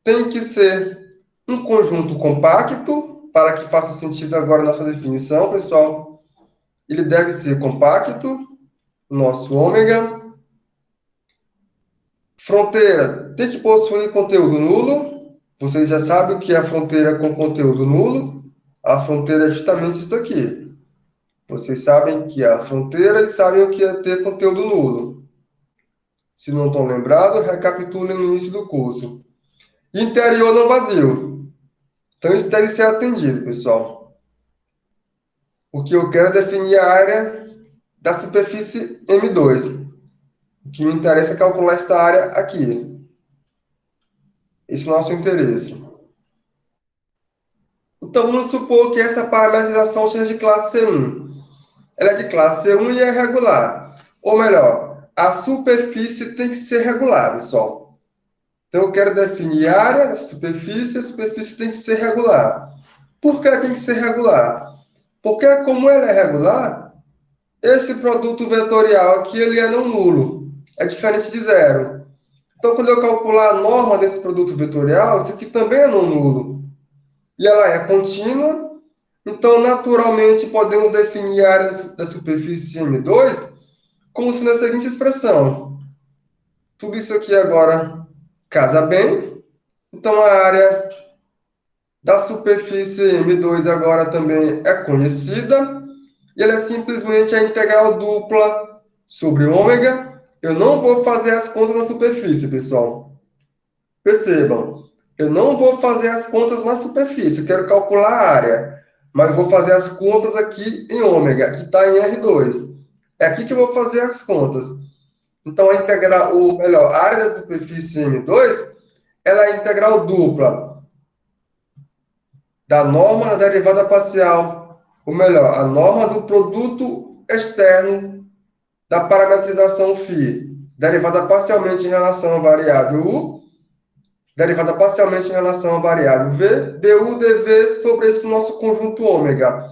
tem que ser um conjunto compacto, para que faça sentido agora a nossa definição, pessoal. Ele deve ser compacto, o nosso ômega. Fronteira tem que possuir conteúdo nulo. Vocês já sabem o que é a fronteira com conteúdo nulo. A fronteira é justamente isso aqui. Vocês sabem que é a fronteira e sabem o que é ter conteúdo nulo. Se não estão lembrados, recapitulem no início do curso. Interior não vazio. Então, isso deve ser atendido, pessoal. O que eu quero é definir a área da superfície M2. O que me interessa é calcular esta área aqui. Esse é o nosso interesse. Então, vamos supor que essa parametrização seja de classe C1. Ela é de classe C1 e é regular. Ou melhor, a superfície tem que ser regular, pessoal. Então, eu quero definir a área da superfície, a superfície tem que ser regular. Por que ela tem que ser regular? Porque, como ela é regular, esse produto vetorial aqui ele é não nulo. É diferente de zero. Então, quando eu calcular a norma desse produto vetorial, isso aqui também é não nulo. E ela é contínua. Então, naturalmente, podemos definir a área da superfície M2 como se na seguinte expressão. Tudo isso aqui agora casa bem. Então, a área da superfície M2 agora também é conhecida. E ela é simplesmente a integral dupla sobre ômega. Eu não vou fazer as contas na superfície, pessoal. Percebam, eu não vou fazer as contas na superfície. Eu quero calcular a área. Mas eu vou fazer as contas aqui em ômega, que está em R2. É aqui que eu vou fazer as contas. Então, a integral, ou melhor, a área da superfície M2, ela é a integral dupla da norma da derivada parcial, ou melhor, a norma do produto externo da parametrização φ, derivada parcialmente em relação à variável u, derivada parcialmente em relação à variável v, du dv sobre esse nosso conjunto ômega.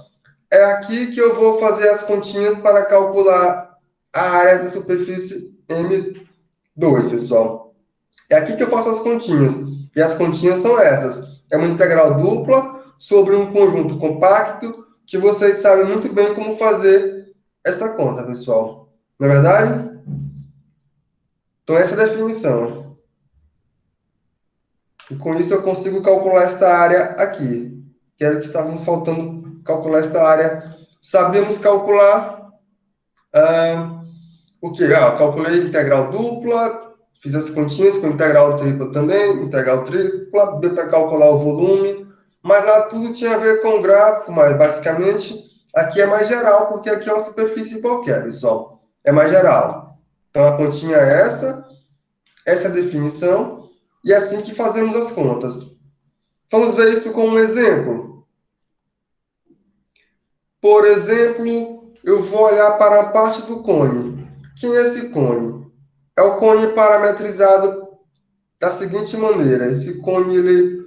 É aqui que eu vou fazer as continhas para calcular a área da superfície M2, pessoal. É aqui que eu faço as continhas. E as continhas são essas. É uma integral dupla sobre um conjunto compacto que vocês sabem muito bem como fazer esta conta, pessoal. Não é verdade? Então, essa é a definição. E com isso eu consigo calcular esta área aqui. Que era o que estávamos faltando calcular esta área. Sabemos calcular o quê? Calculei integral dupla, fiz as continhas com integral tripla também, integral tripla, deu para calcular o volume, mas lá tudo tinha a ver com gráfico, mas basicamente aqui é mais geral, porque aqui é uma superfície qualquer, pessoal. É mais geral. Então a continha é essa é a definição, e é assim que fazemos as contas. Vamos ver isso com um exemplo. Por exemplo, eu vou olhar para a parte do cone. Quem é esse cone? É o cone parametrizado da seguinte maneira. Esse cone, ele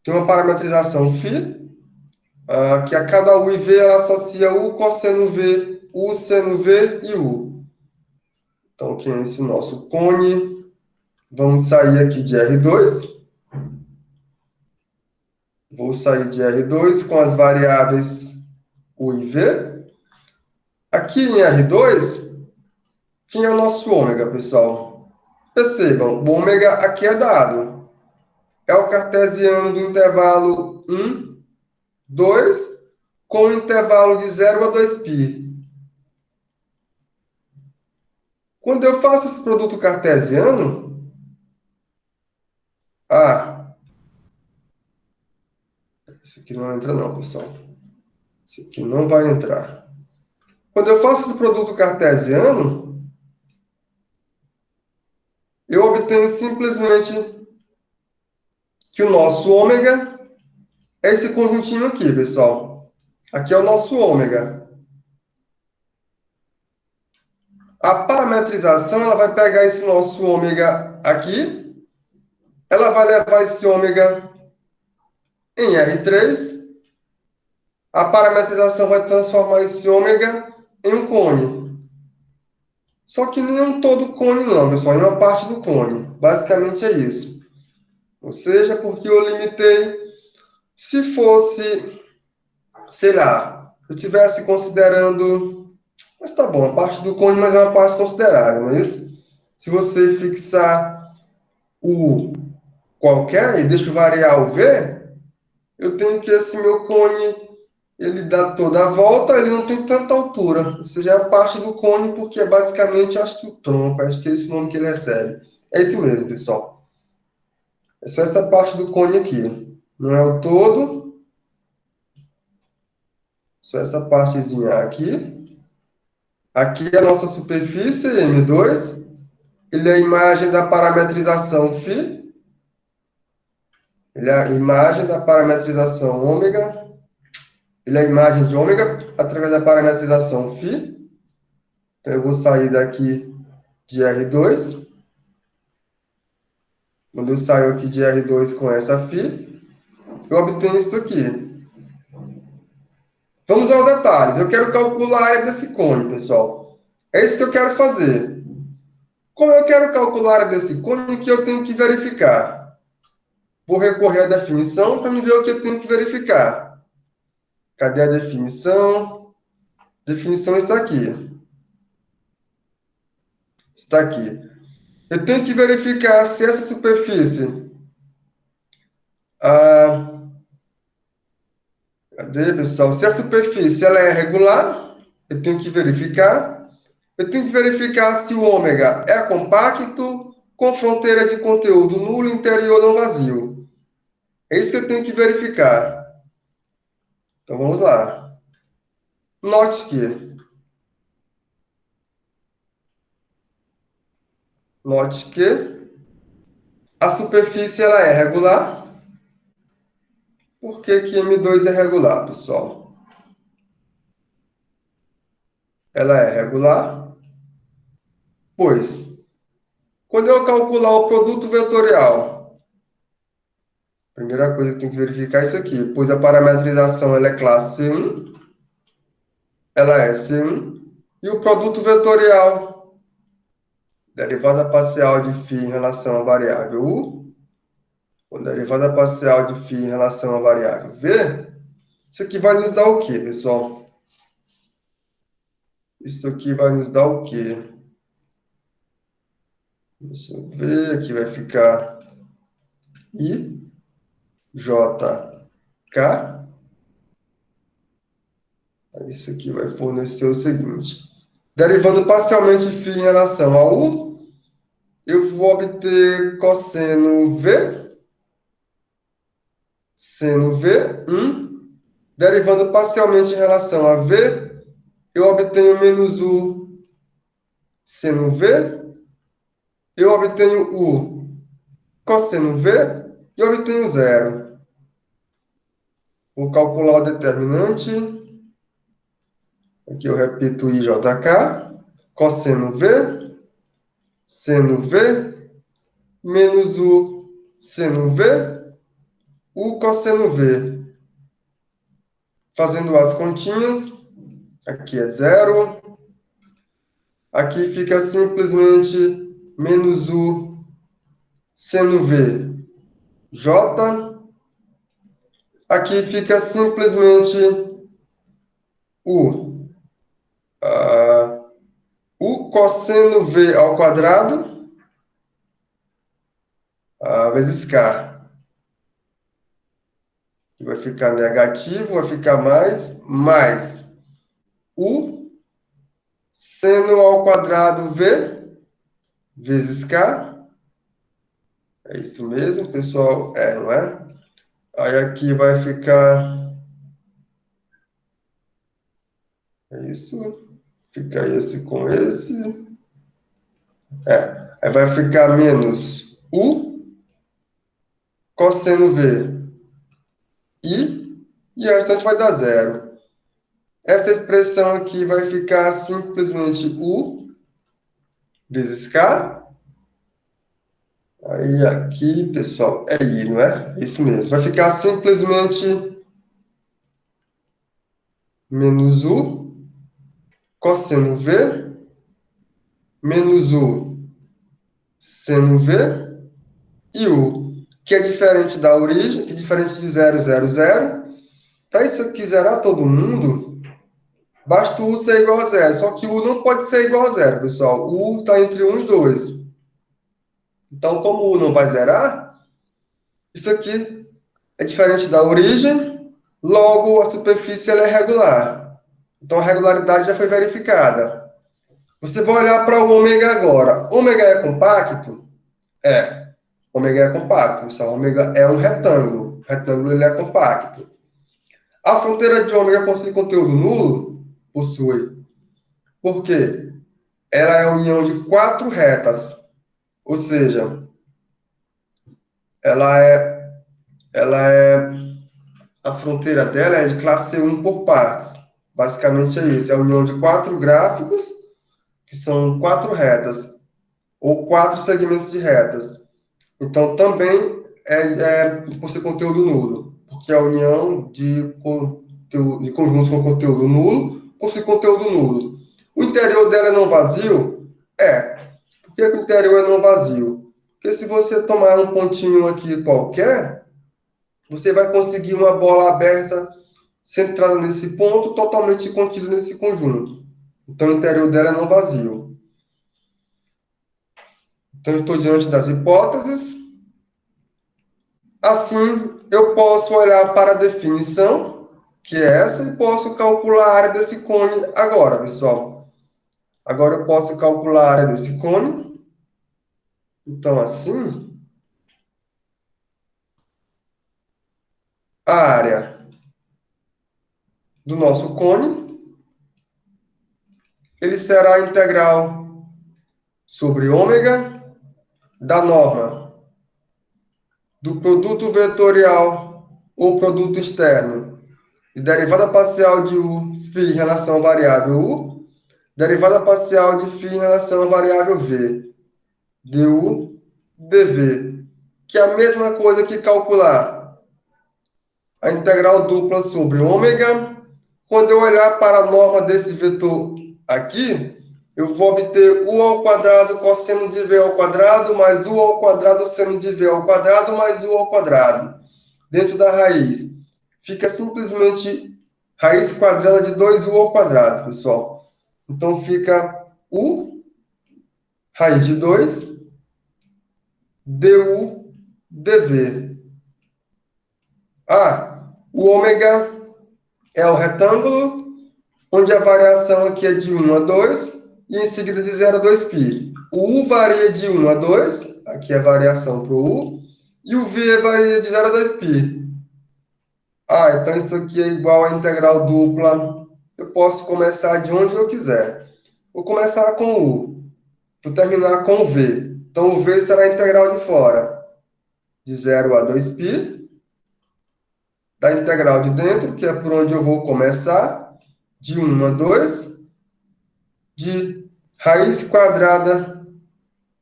tem uma parametrização φ, que a cada U e V ela associa U cosseno V, U seno V e U. Então, aqui é esse nosso cone. Vamos sair aqui de R2. Vou sair de R2 com as variáveis U e V. Aqui em R2, quem é o nosso ômega, pessoal? Percebam, o ômega aqui é dado. É o cartesiano do intervalo 1, 2, com o intervalo de 0 a 2π. Quando eu faço esse produto cartesiano, isso aqui não entra não, pessoal. Isso aqui não vai entrar. Quando eu faço esse produto cartesiano, eu obtenho simplesmente que o nosso ômega é esse conjuntinho aqui, pessoal. Aqui é o nosso ômega. A parametrização, ela vai pegar esse nosso ômega aqui, ela vai levar esse ômega em R3, a parametrização vai transformar esse ômega em um cone. Só que nem um todo cone não, pessoal, em uma parte do cone. Basicamente é isso. Ou seja, porque eu limitei, se fosse, sei lá, eu estivesse considerando, mas tá bom, a parte do cone, mas é uma parte considerável, não é isso? Se você fixar o qualquer e deixo variar o V, eu tenho que esse meu cone, ele dá toda a volta, ele não tem tanta altura. Ou seja, é a parte do cone, porque é basicamente, acho que o tronco, acho que é esse nome que ele recebe. É isso mesmo, pessoal. É só essa parte do cone aqui. Não é o todo, só essa partezinha aqui. Aqui é a nossa superfície, M2. Ele é a imagem da parametrização φ. Ele é a imagem da parametrização ômega. Ele é a imagem de ômega através da parametrização φ. Então, eu vou sair daqui de R2. Quando eu saio aqui de R2 com essa φ, eu obtenho isso aqui. Vamos aos detalhes. Eu quero calcular a área desse cone, pessoal. É isso que eu quero fazer. Como eu quero calcular a área desse cone, que eu tenho que verificar? Vou recorrer à definição para me ver o que eu tenho que verificar. Cadê a definição? A definição está aqui. Está aqui. Eu tenho que verificar se essa superfície... cadê, pessoal? Se a superfície ela é regular, eu tenho que verificar. Eu tenho que verificar se o ômega é compacto, com fronteira de conteúdo nulo, interior não vazio. É isso que eu tenho que verificar. Então, vamos lá. Note que a superfície ela é regular. Por que que M2 é regular, pessoal? Ela é regular, pois, quando eu calcular o produto vetorial, a primeira coisa que eu tenho que verificar é isso aqui, pois a parametrização ela é classe C1, ela é C1, e o produto vetorial, derivada parcial de φ em relação à variável U, ou derivada parcial de φ em relação à variável V, isso aqui vai nos dar o quê, pessoal? Isso aqui vai nos dar o quê? Deixa eu ver, aqui vai ficar I, J, K. Isso aqui vai fornecer o seguinte. Derivando parcialmente φ em relação a U, eu vou obter cosseno V, seno V, 1. Derivando parcialmente em relação a V, eu obtenho menos U, seno V. Eu obtenho U, cosseno V, e obtenho zero. Vou calcular o determinante. Aqui eu repito IJK, cosseno V, seno V, menos U, seno V, U cosseno V. Fazendo as continhas, aqui é 0. Aqui fica simplesmente menos U seno V. J. Aqui fica simplesmente U. U cosseno V ao quadrado vezes K. Vai ficar negativo, vai ficar mais U seno ao quadrado V vezes K. É isso mesmo, pessoal? É, não é? Aí aqui vai ficar... É isso. Fica esse com esse. Aí vai ficar menos U cosseno V e o restante vai dar 0. Esta expressão aqui vai ficar simplesmente U vezes K. Aí aqui, pessoal, é I, não é? Isso mesmo. Vai ficar simplesmente menos U cosseno V menos U seno V e U, que é diferente da origem, que é diferente de 0, 0, 0. Para isso aqui zerar todo mundo, basta o U ser igual a 0. Só que o U não pode ser igual a 0, pessoal. O U está entre 1 e 2. Então, como o U não vai zerar, isso aqui é diferente da origem, logo a superfície ela é regular. Então, a regularidade já foi verificada. Você vai olhar para o ômega agora. Ômega é compacto? É. Ômega é compacto. Então, ômega é um retângulo. O retângulo ele é compacto. A fronteira de ômega possui conteúdo nulo? Possui. Por quê? Ela é a união de 4 retas. Ou seja, ela é a fronteira dela é de classe C1 por partes. Basicamente é isso. É a união de 4 gráficos, que são 4 retas, ou 4 segmentos de retas. Então, também possui conteúdo nulo, porque a união de conjuntos com conteúdo nulo possui conteúdo nulo. O interior dela é não vazio? É. Por que o interior é não vazio? Porque se você tomar um pontinho aqui qualquer, você vai conseguir uma bola aberta centrada nesse ponto, totalmente contida nesse conjunto. Então, o interior dela é não vazio. Então, eu estou diante das hipóteses. Assim, eu posso olhar para a definição, que é essa, e posso calcular a área desse cone agora, pessoal. Agora eu posso calcular a área desse cone. Então, assim, a área do nosso cone, ele será a integral sobre ômega da norma do produto vetorial ou produto externo de derivada parcial de U φ em relação à variável U, derivada parcial de φ em relação à variável V, du, dv, que é a mesma coisa que calcular a integral dupla sobre ômega. Quando eu olhar para a norma desse vetor aqui, eu vou obter U ao quadrado cosseno de V ao quadrado, mais U ao quadrado seno de V ao quadrado, mais U ao quadrado, dentro da raiz. Fica simplesmente raiz quadrada de 2U ao quadrado, pessoal. Então, fica U, raiz de 2, du, dv. O ômega é o retângulo, onde a variação aqui é de 1 a 2, e em seguida de 0 a 2π. O U varia de 1 a 2, aqui é a variação para o U, e o V varia de 0 a 2π. Então isso aqui é igual à integral dupla. Eu posso começar de onde eu quiser. Vou começar com o U, vou terminar com o V. Então o V será a integral de fora, de 0 a 2π, da integral de dentro, que é por onde eu vou começar, de 1 a 2, de raiz quadrada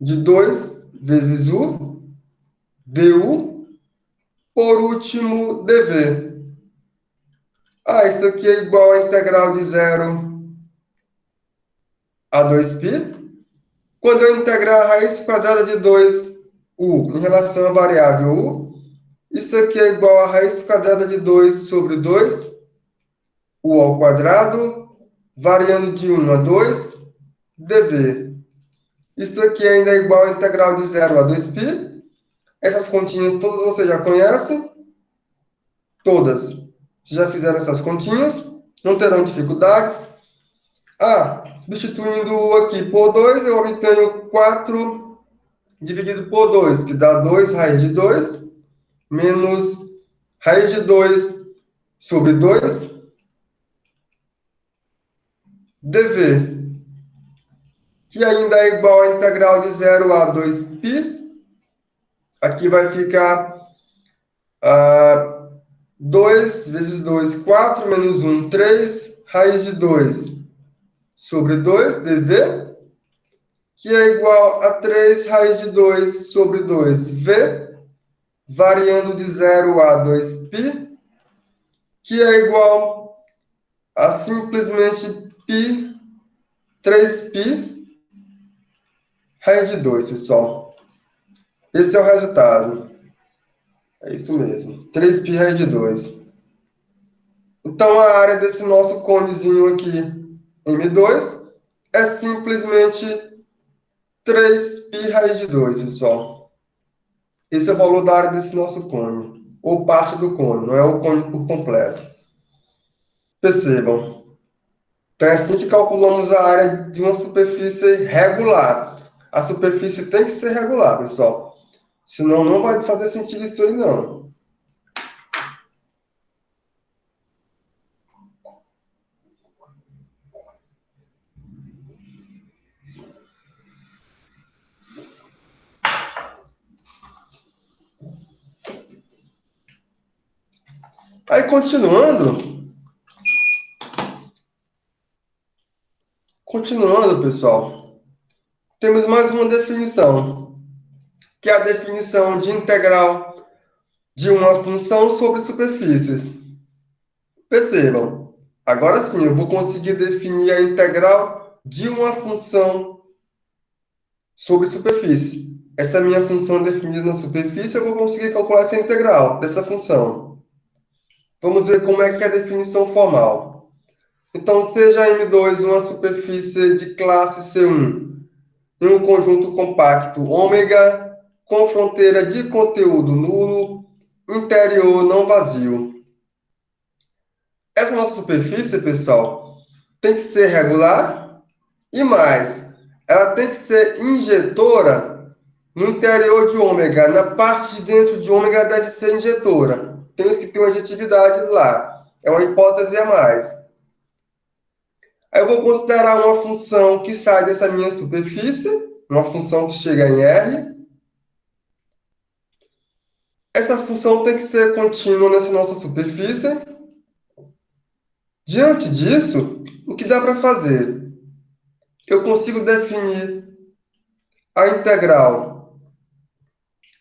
de 2 vezes U, du, Por último, dv. Isso aqui é igual a integral de 0 a 2π. Quando eu integrar a raiz quadrada de 2u em relação à variável u, isso aqui é igual a raiz quadrada de 2 sobre 2u ao quadrado, variando de 1 a 2, dv. Isso aqui ainda é igual a integral de 0 a 2π. Essas continhas todas vocês já conhecem. Todas. Se já fizeram essas continhas, não terão dificuldades. Substituindo aqui por 2, eu obtenho 4 dividido por 2, que dá 2 raiz de 2, menos raiz de 2 sobre 2, dv, que ainda é igual a integral de 0 a 2π. Aqui vai ficar 2 vezes 2, 4, menos 1, 3, raiz de 2 sobre 2, dv, que é igual a 3 raiz de 2 sobre 2v, variando de 0 a 2π, que é igual a simplesmente π, 3π, raiz de 2, pessoal. Esse é o resultado. É isso mesmo, 3π raiz de 2. Então, a área desse nosso conezinho aqui, M2, é simplesmente 3π raiz de 2, pessoal. Esse é o valor da área desse nosso cone, ou parte do cone, não é o cone por completo. Percebam. Então, é assim que calculamos a área de uma superfície regular. A superfície tem que ser regular, pessoal. Senão, não vai fazer sentido isso aí, não. Aí, continuando, pessoal, temos mais uma definição, que é a definição de integral de uma função sobre superfícies. Percebam, agora sim, eu vou conseguir definir a integral de uma função sobre superfície. Essa minha função definida na superfície, eu vou conseguir calcular essa integral dessa função. Vamos ver como é que é a definição formal. Então, seja M2 uma superfície de classe C1 em um conjunto compacto ômega com fronteira de conteúdo nulo, interior não vazio. Essa nossa superfície, pessoal, tem que ser regular e mais, ela tem que ser injetora no interior de ômega. Na parte de dentro de ômega deve ser injetora. Temos que ter uma injetividade lá. É uma hipótese a mais. Aí eu vou considerar uma função que sai dessa minha superfície, uma função que chega em R. Essa função tem que ser contínua nessa nossa superfície. Diante disso, o que dá para fazer? Eu consigo definir a integral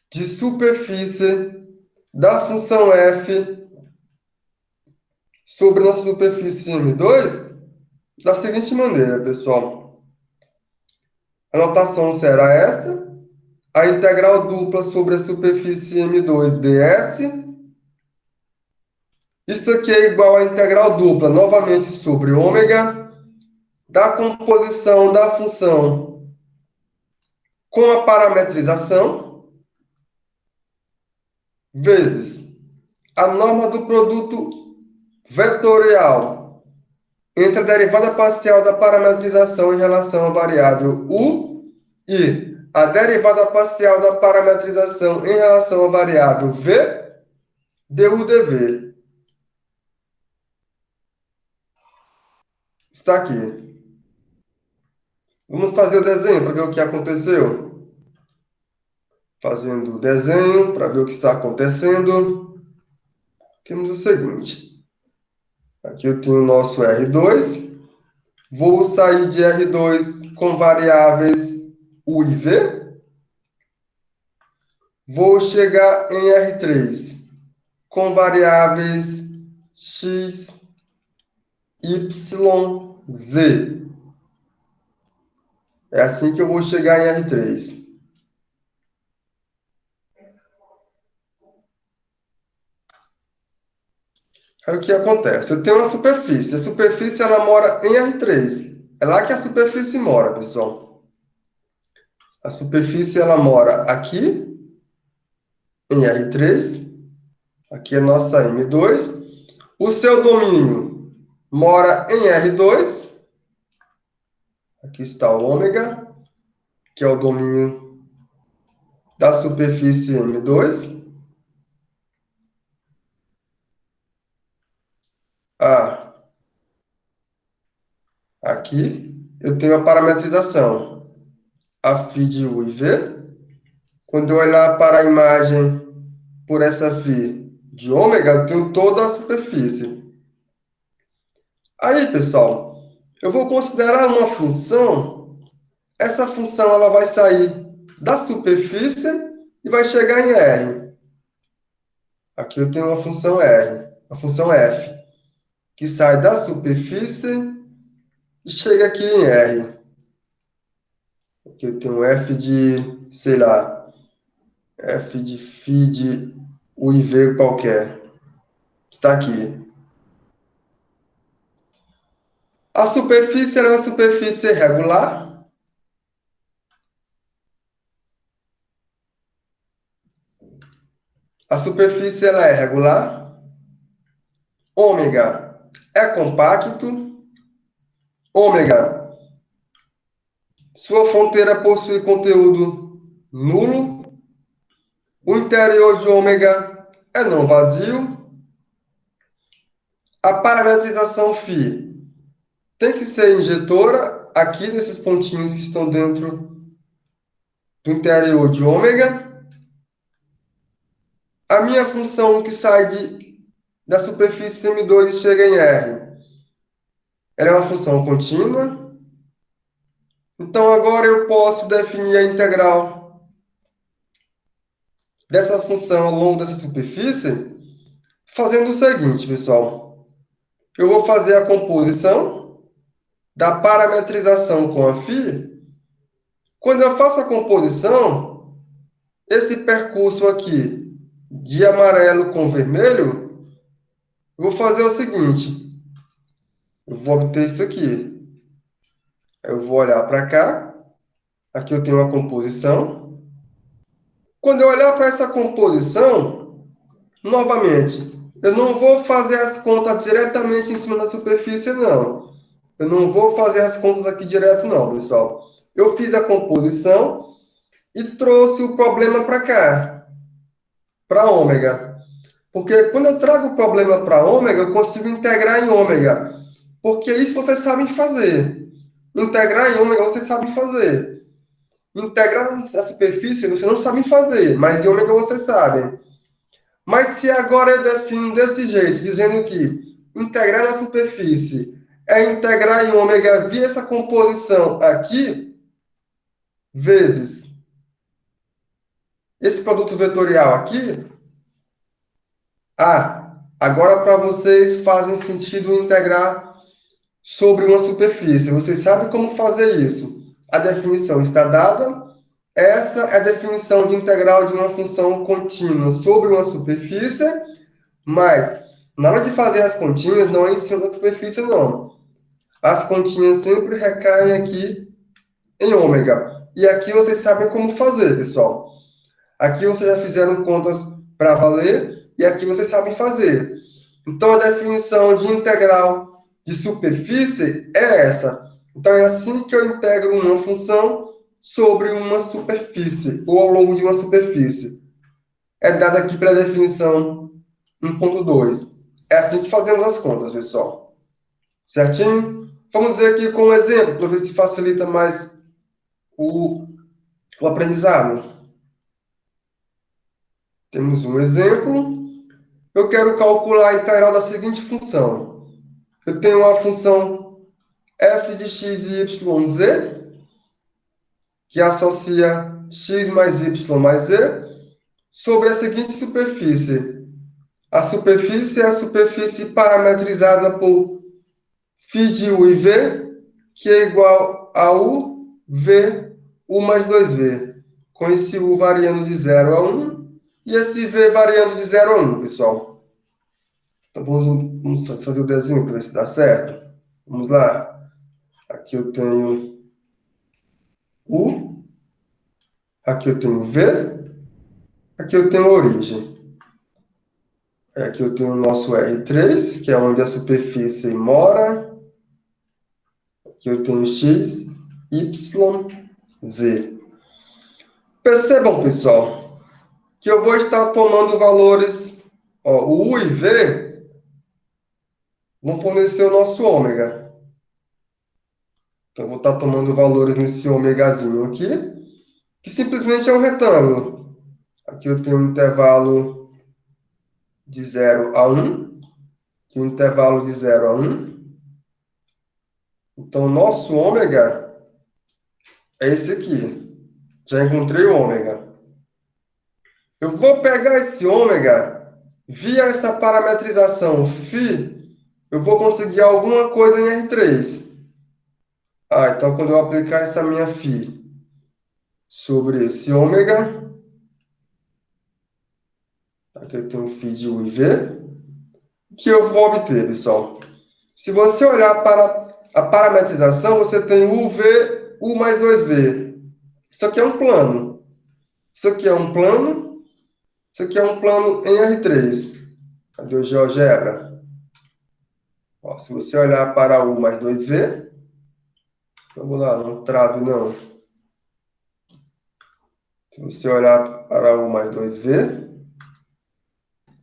de superfície da função f sobre nossa superfície M2 da seguinte maneira, pessoal. A notação será esta. A integral dupla sobre a superfície M2 ds. Isso aqui é igual à integral dupla, novamente, sobre ômega, da composição da função com a parametrização, vezes a norma do produto vetorial entre a derivada parcial da parametrização em relação à variável u e a derivada parcial da parametrização em relação à variável v, du dv. Está aqui. Vamos fazer o desenho para ver o que aconteceu. Fazendo o desenho para ver o que está acontecendo. Temos o seguinte. Aqui eu tenho o nosso R2. Vou sair de R2 com variáveis U e V. Vou chegar em R3 com variáveis x, y, z. É assim que eu vou chegar em R3. Aí o que acontece? Eu tenho uma superfície. A superfície ela mora em R3. É lá que a superfície mora, pessoal. A superfície ela mora aqui em R3. Aqui é nossa M2. O seu domínio mora em R2. Aqui está o ômega, que é o domínio da superfície M2. Ah, aqui eu tenho a parametrização. A φ de U e V. Quando eu olhar para a imagem por essa φ de ômega, eu tenho toda a superfície. Aí, pessoal, eu vou considerar uma função. Essa função ela vai sair da superfície e vai chegar em R. Aqui eu tenho uma função R, a função f, que sai da superfície e chega aqui em R. Aqui eu tenho f de, sei lá, f de φ de U e V qualquer. Está aqui. A superfície é uma superfície regular. A superfície ela é regular. Ômega é compacto. Ômega, sua fronteira possui conteúdo nulo. O interior de ômega é não vazio. A parametrização φ tem que ser injetora aqui nesses pontinhos que estão dentro do interior de ômega. A minha função que sai da superfície M2 e chega em R, ela é uma função contínua. Então, agora eu posso definir a integral dessa função ao longo dessa superfície fazendo o seguinte, pessoal. Eu vou fazer a composição da parametrização com a φ. Quando eu faço a composição, esse percurso aqui de amarelo com vermelho, eu vou fazer o seguinte. Eu vou obter isso aqui. Eu vou olhar para cá. Aqui eu tenho uma composição. Quando eu olhar para essa composição, novamente, eu não vou fazer as contas diretamente em cima da superfície, não. Eu não vou fazer as contas aqui direto, não, pessoal. Eu fiz a composição e trouxe o problema para cá, para ômega. Porque quando eu trago o problema para ômega, eu consigo integrar em ômega. Porque isso vocês sabem fazer. Integrar em ômega vocês sabem fazer. Integrar na superfície vocês não sabem fazer, mas em ômega vocês sabem. Mas se agora eu defino desse jeito, dizendo que integrar na superfície é integrar em ômega via essa composição aqui, vezes esse produto vetorial aqui, agora para vocês fazem sentido integrar sobre uma superfície. Vocês sabem como fazer isso. A definição está dada. Essa é a definição de integral de uma função contínua sobre uma superfície, mas na hora de fazer as continhas, não é em cima da superfície, não. As continhas sempre recaem aqui em ômega. E aqui vocês sabem como fazer, pessoal. Aqui vocês já fizeram contas para valer e aqui vocês sabem fazer. Então, a definição de integral de superfície é essa. Então, é assim que eu integro uma função sobre uma superfície, ou ao longo de uma superfície. É dado aqui pela definição 1.2. É assim que fazemos as contas, pessoal. Certinho? Vamos ver aqui com um exemplo, para ver se facilita mais o aprendizado. Temos um exemplo. Eu quero calcular a integral da seguinte função. Eu tenho uma função f de x e y z, que associa x mais y mais z, sobre a seguinte superfície. A superfície é a superfície parametrizada por φ de U e V, que é igual a U, V, U mais 2V. Com esse U variando de 0 a 1 e esse V variando de 0 a 1, pessoal. Então, vamos fazer o desenho para ver se dá certo. Vamos lá. Aqui eu tenho U, aqui eu tenho V, aqui eu tenho a origem. Aqui eu tenho o nosso R3, que é onde a superfície mora. Aqui eu tenho X, Y, Z. Percebam, pessoal, que eu vou estar tomando valores, ó, o U e V vão fornecer o nosso ômega. Então, eu vou estar tomando valores nesse ômegazinho aqui, que simplesmente é um retângulo. Aqui eu tenho um intervalo de 0 a 1, e um intervalo de 0 a 1. Então, o nosso ômega é esse aqui. Já encontrei o ômega. Eu vou pegar esse ômega, via essa parametrização φ, eu vou conseguir alguma coisa em R3. Então quando eu aplicar essa minha φ sobre esse ômega, aqui eu tenho φ de U e V, que eu vou obter, pessoal? Se você olhar para a parametrização, você tem UV, U mais 2V. Isso aqui é um plano. Isso aqui é um plano. Isso aqui é um plano em R3. Cadê o GeoGebra? Ó, se você olhar para U mais 2V, vamos lá, não trave não. Se você olhar para U mais 2V,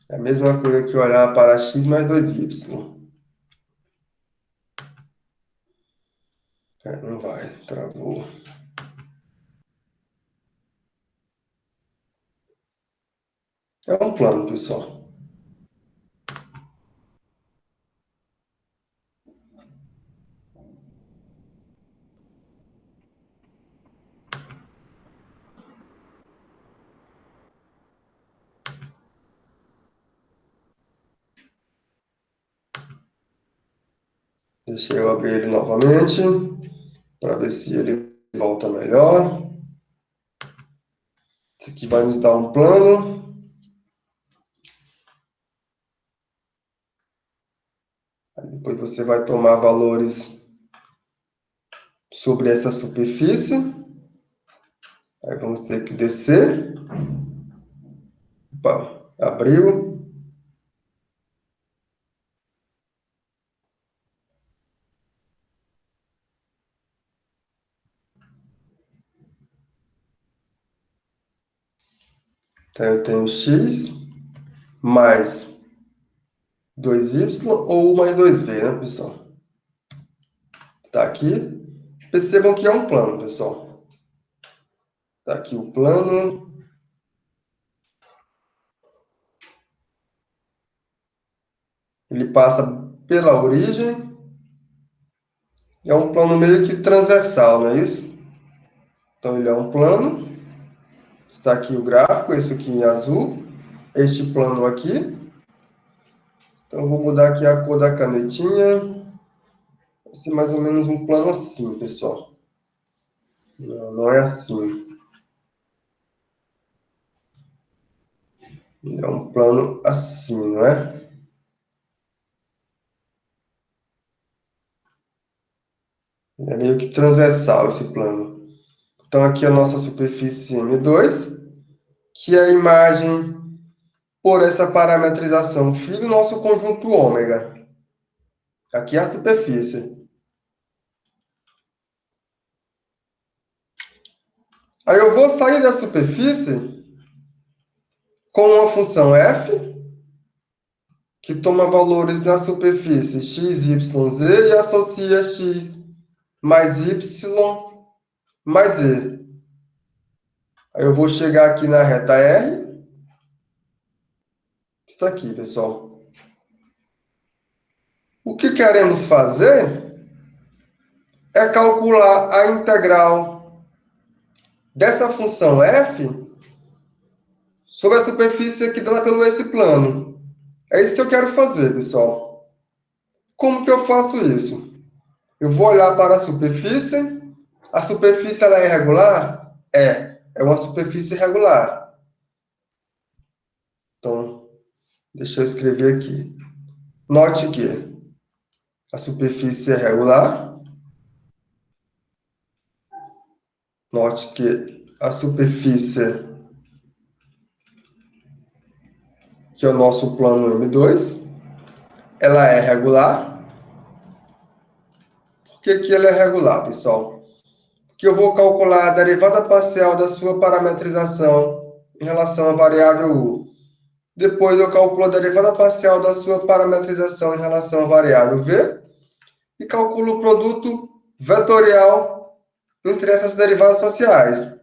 é a mesma coisa que olhar para X mais 2Y. Não vai, travou. É um plano, pessoal. Deixa eu abrir ele novamente, para ver se ele volta melhor. Isso aqui vai nos dar um plano. Aí depois você vai tomar valores sobre essa superfície. Aí vamos ter que descer. Opa, abriu. Então eu tenho x mais 2y ou mais 2v, né, pessoal? Tá aqui. Percebam que é um plano, pessoal. Tá aqui o plano. Ele passa pela origem. É um plano meio que transversal, não é isso? Então, ele é um plano. Está aqui o gráfico, esse aqui em azul. Este plano aqui. Então, eu vou mudar aqui a cor da canetinha. Vai ser mais ou menos um plano assim, pessoal. Não, não é assim. Ele é um plano assim, não é? É meio que transversal esse plano. Então, aqui a nossa superfície M2, que é a imagem por essa parametrização φ do nosso conjunto ômega. Aqui é a superfície. Aí eu vou sair da superfície com uma função f, que toma valores na superfície x, y, z e associa x mais y mais z. Aí eu vou chegar aqui na reta R. Está aqui, pessoal. O que queremos fazer é calcular a integral dessa função f sobre a superfície aqui dada pelo esse plano. É isso que eu quero fazer, pessoal. Como que eu faço isso? Eu vou olhar para a superfície. A superfície ela é irregular? É uma superfície irregular. Então, deixa eu escrever aqui. Note que a superfície é irregular. Note que a superfície, que é o nosso plano M2, ela é regular. Por que ela é regular, pessoal? Porque eu vou calcular a derivada parcial da sua parametrização em relação à variável U. Depois eu calculo a derivada parcial da sua parametrização em relação à variável V. E calculo o produto vetorial entre essas derivadas parciais.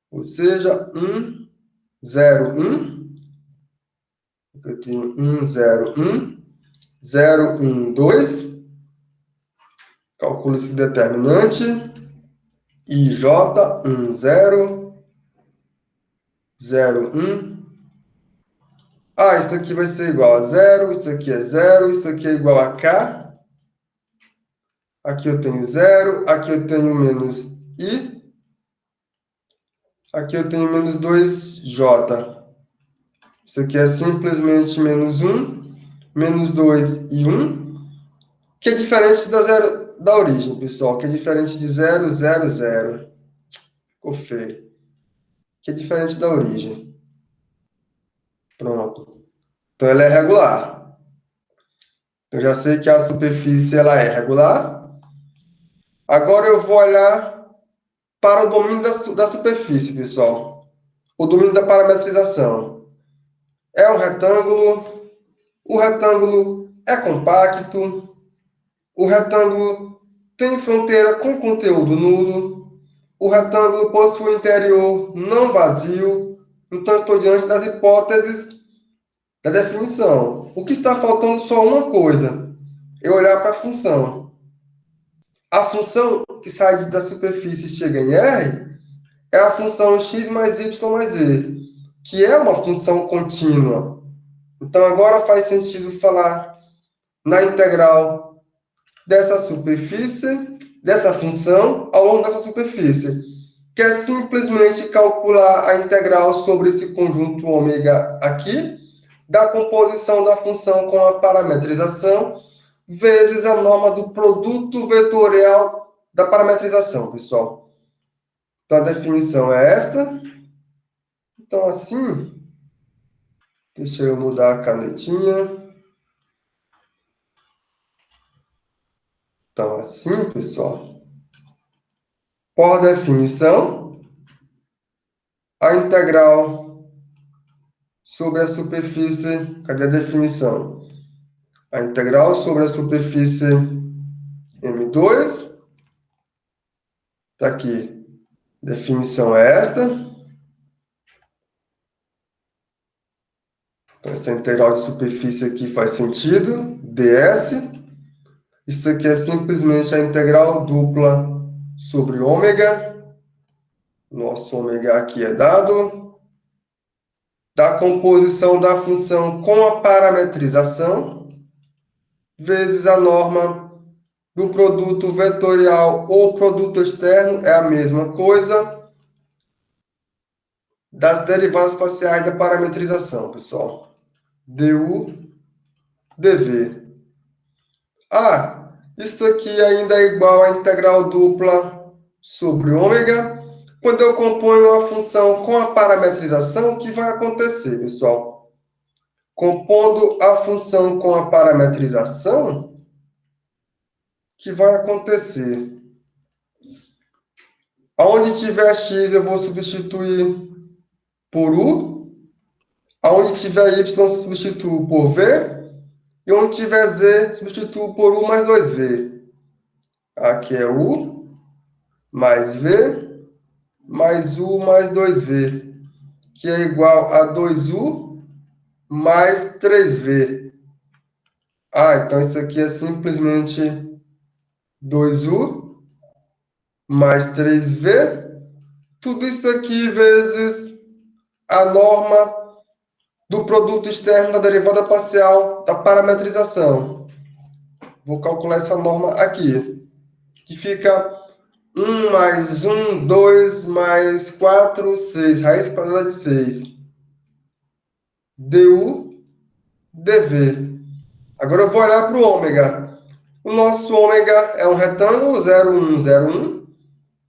Ou seja, 1, 0, 1. Eu tenho 1, 0, 1. 0, 1, 2. Calculo esse determinante. IJ, 1, 0. 0, 1. Ah, isso aqui vai ser igual a 0. Isso aqui é 0. Isso aqui é igual a K. Aqui eu tenho 0. Aqui eu tenho menos I. Aqui eu tenho menos 2J. Isso aqui é simplesmente menos 1, menos 2 e 1, que é diferente da origem, pessoal, que é diferente de 0, 0, 0. Ficou feio. Que é diferente da origem. Pronto. Então, ela é regular. Eu já sei que a superfície ela é regular. Agora eu vou olhar para o domínio da superfície, pessoal. O domínio da parametrização. É um retângulo. O retângulo é compacto. O retângulo tem fronteira com conteúdo nulo. O retângulo possui interior não vazio. Então, estou diante das hipóteses da definição. O que está faltando só uma coisa: eu olhar para a função. A função que sai da superfície e chega em R é a função x mais y mais z, que é uma função contínua. Então, agora faz sentido falar na integral dessa superfície, dessa função, ao longo dessa superfície, que é simplesmente calcular a integral sobre esse conjunto ômega aqui, da composição da função com a parametrização, vezes a norma do produto vetorial da parametrização, pessoal. Então, a definição é esta. Então, assim, deixa eu mudar a canetinha. Então, assim, pessoal, por definição, a integral sobre a superfície, cadê a definição? A integral sobre a superfície M2, está aqui. Definição é esta. Então, essa integral de superfície aqui faz sentido. ds. Isso aqui é simplesmente a integral dupla sobre ômega. Nosso ômega aqui é dado. Da composição da função com a parametrização, vezes a norma do produto vetorial ou produto externo, é a mesma coisa, das derivadas parciais da parametrização, pessoal. du, dv. Ah, isso aqui ainda é igual à integral dupla sobre ômega. Quando eu componho a função com a parametrização, o que vai acontecer, pessoal? Compondo a função com a parametrização, o que vai acontecer? Aonde tiver x, eu vou substituir por u. Aonde tiver y, substituo por v. E onde tiver z, substituo por u mais 2v. Aqui é u mais v mais u mais 2v, que é igual a 2u mais 3v. Ah, então isso aqui é simplesmente 2u mais 3v. Tudo isso aqui vezes a norma do produto externo da derivada parcial da parametrização. Vou calcular essa norma aqui, que fica 1 mais 1, 2 mais 4, 6, raiz quadrada de 6. du dv. Agora eu vou olhar para o ômega. O nosso ômega é um retângulo 0, 1, 0, 1.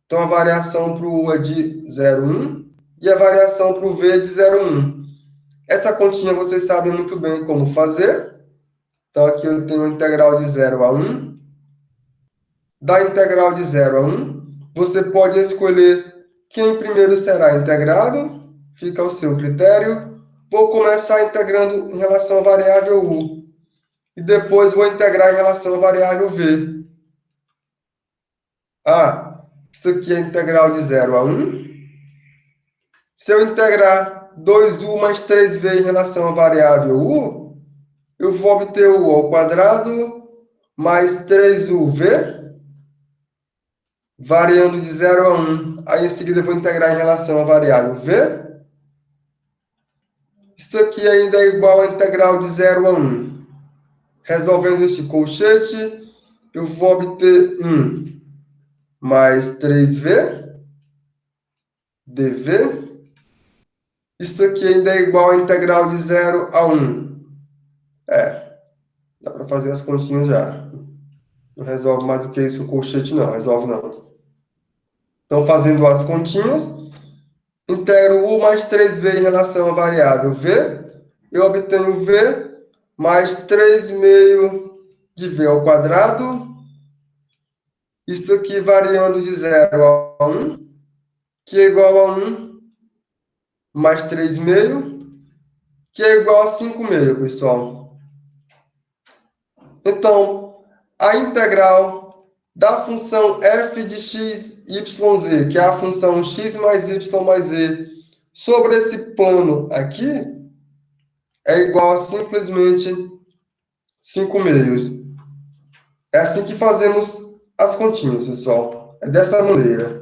Então a variação para o U é de 0, 1 e a variação para o V é de 0, 1. Essa continha vocês sabem muito bem como fazer. Então aqui eu tenho a integral de 0 a 1. Da integral de 0 a 1, você pode escolher quem primeiro será integrado, fica ao seu critério. Vou começar integrando em relação à variável U. E depois vou integrar em relação à variável V. Isso aqui é a integral de 0 a 1. Se eu integrar 2U mais 3V em relação à variável U, eu vou obter U ao quadrado mais 3UV, variando de 0 a 1. Aí, em seguida, eu vou integrar em relação à variável V. Isso aqui ainda é igual à integral de 0 a 1. Resolvendo este colchete, eu vou obter 1 mais 3V dV. Isso aqui ainda é igual à integral de 0 a 1. Dá para fazer as continhas já. Não resolve mais do que isso o colchete, não. Resolve não. Então, fazendo as continhas, integro U mais 3V em relação à variável V. Eu obtenho V mais 3 meio de V ao quadrado. Isso aqui variando de 0 a 1, que é igual a 1 mais 3 meio, que é igual a 5 meio, pessoal. Então, a integral da função f de x, y, z, que é a função x mais y mais z, sobre esse plano aqui, é igual a simplesmente 5 meios. É assim que fazemos as continhas, pessoal. É dessa maneira.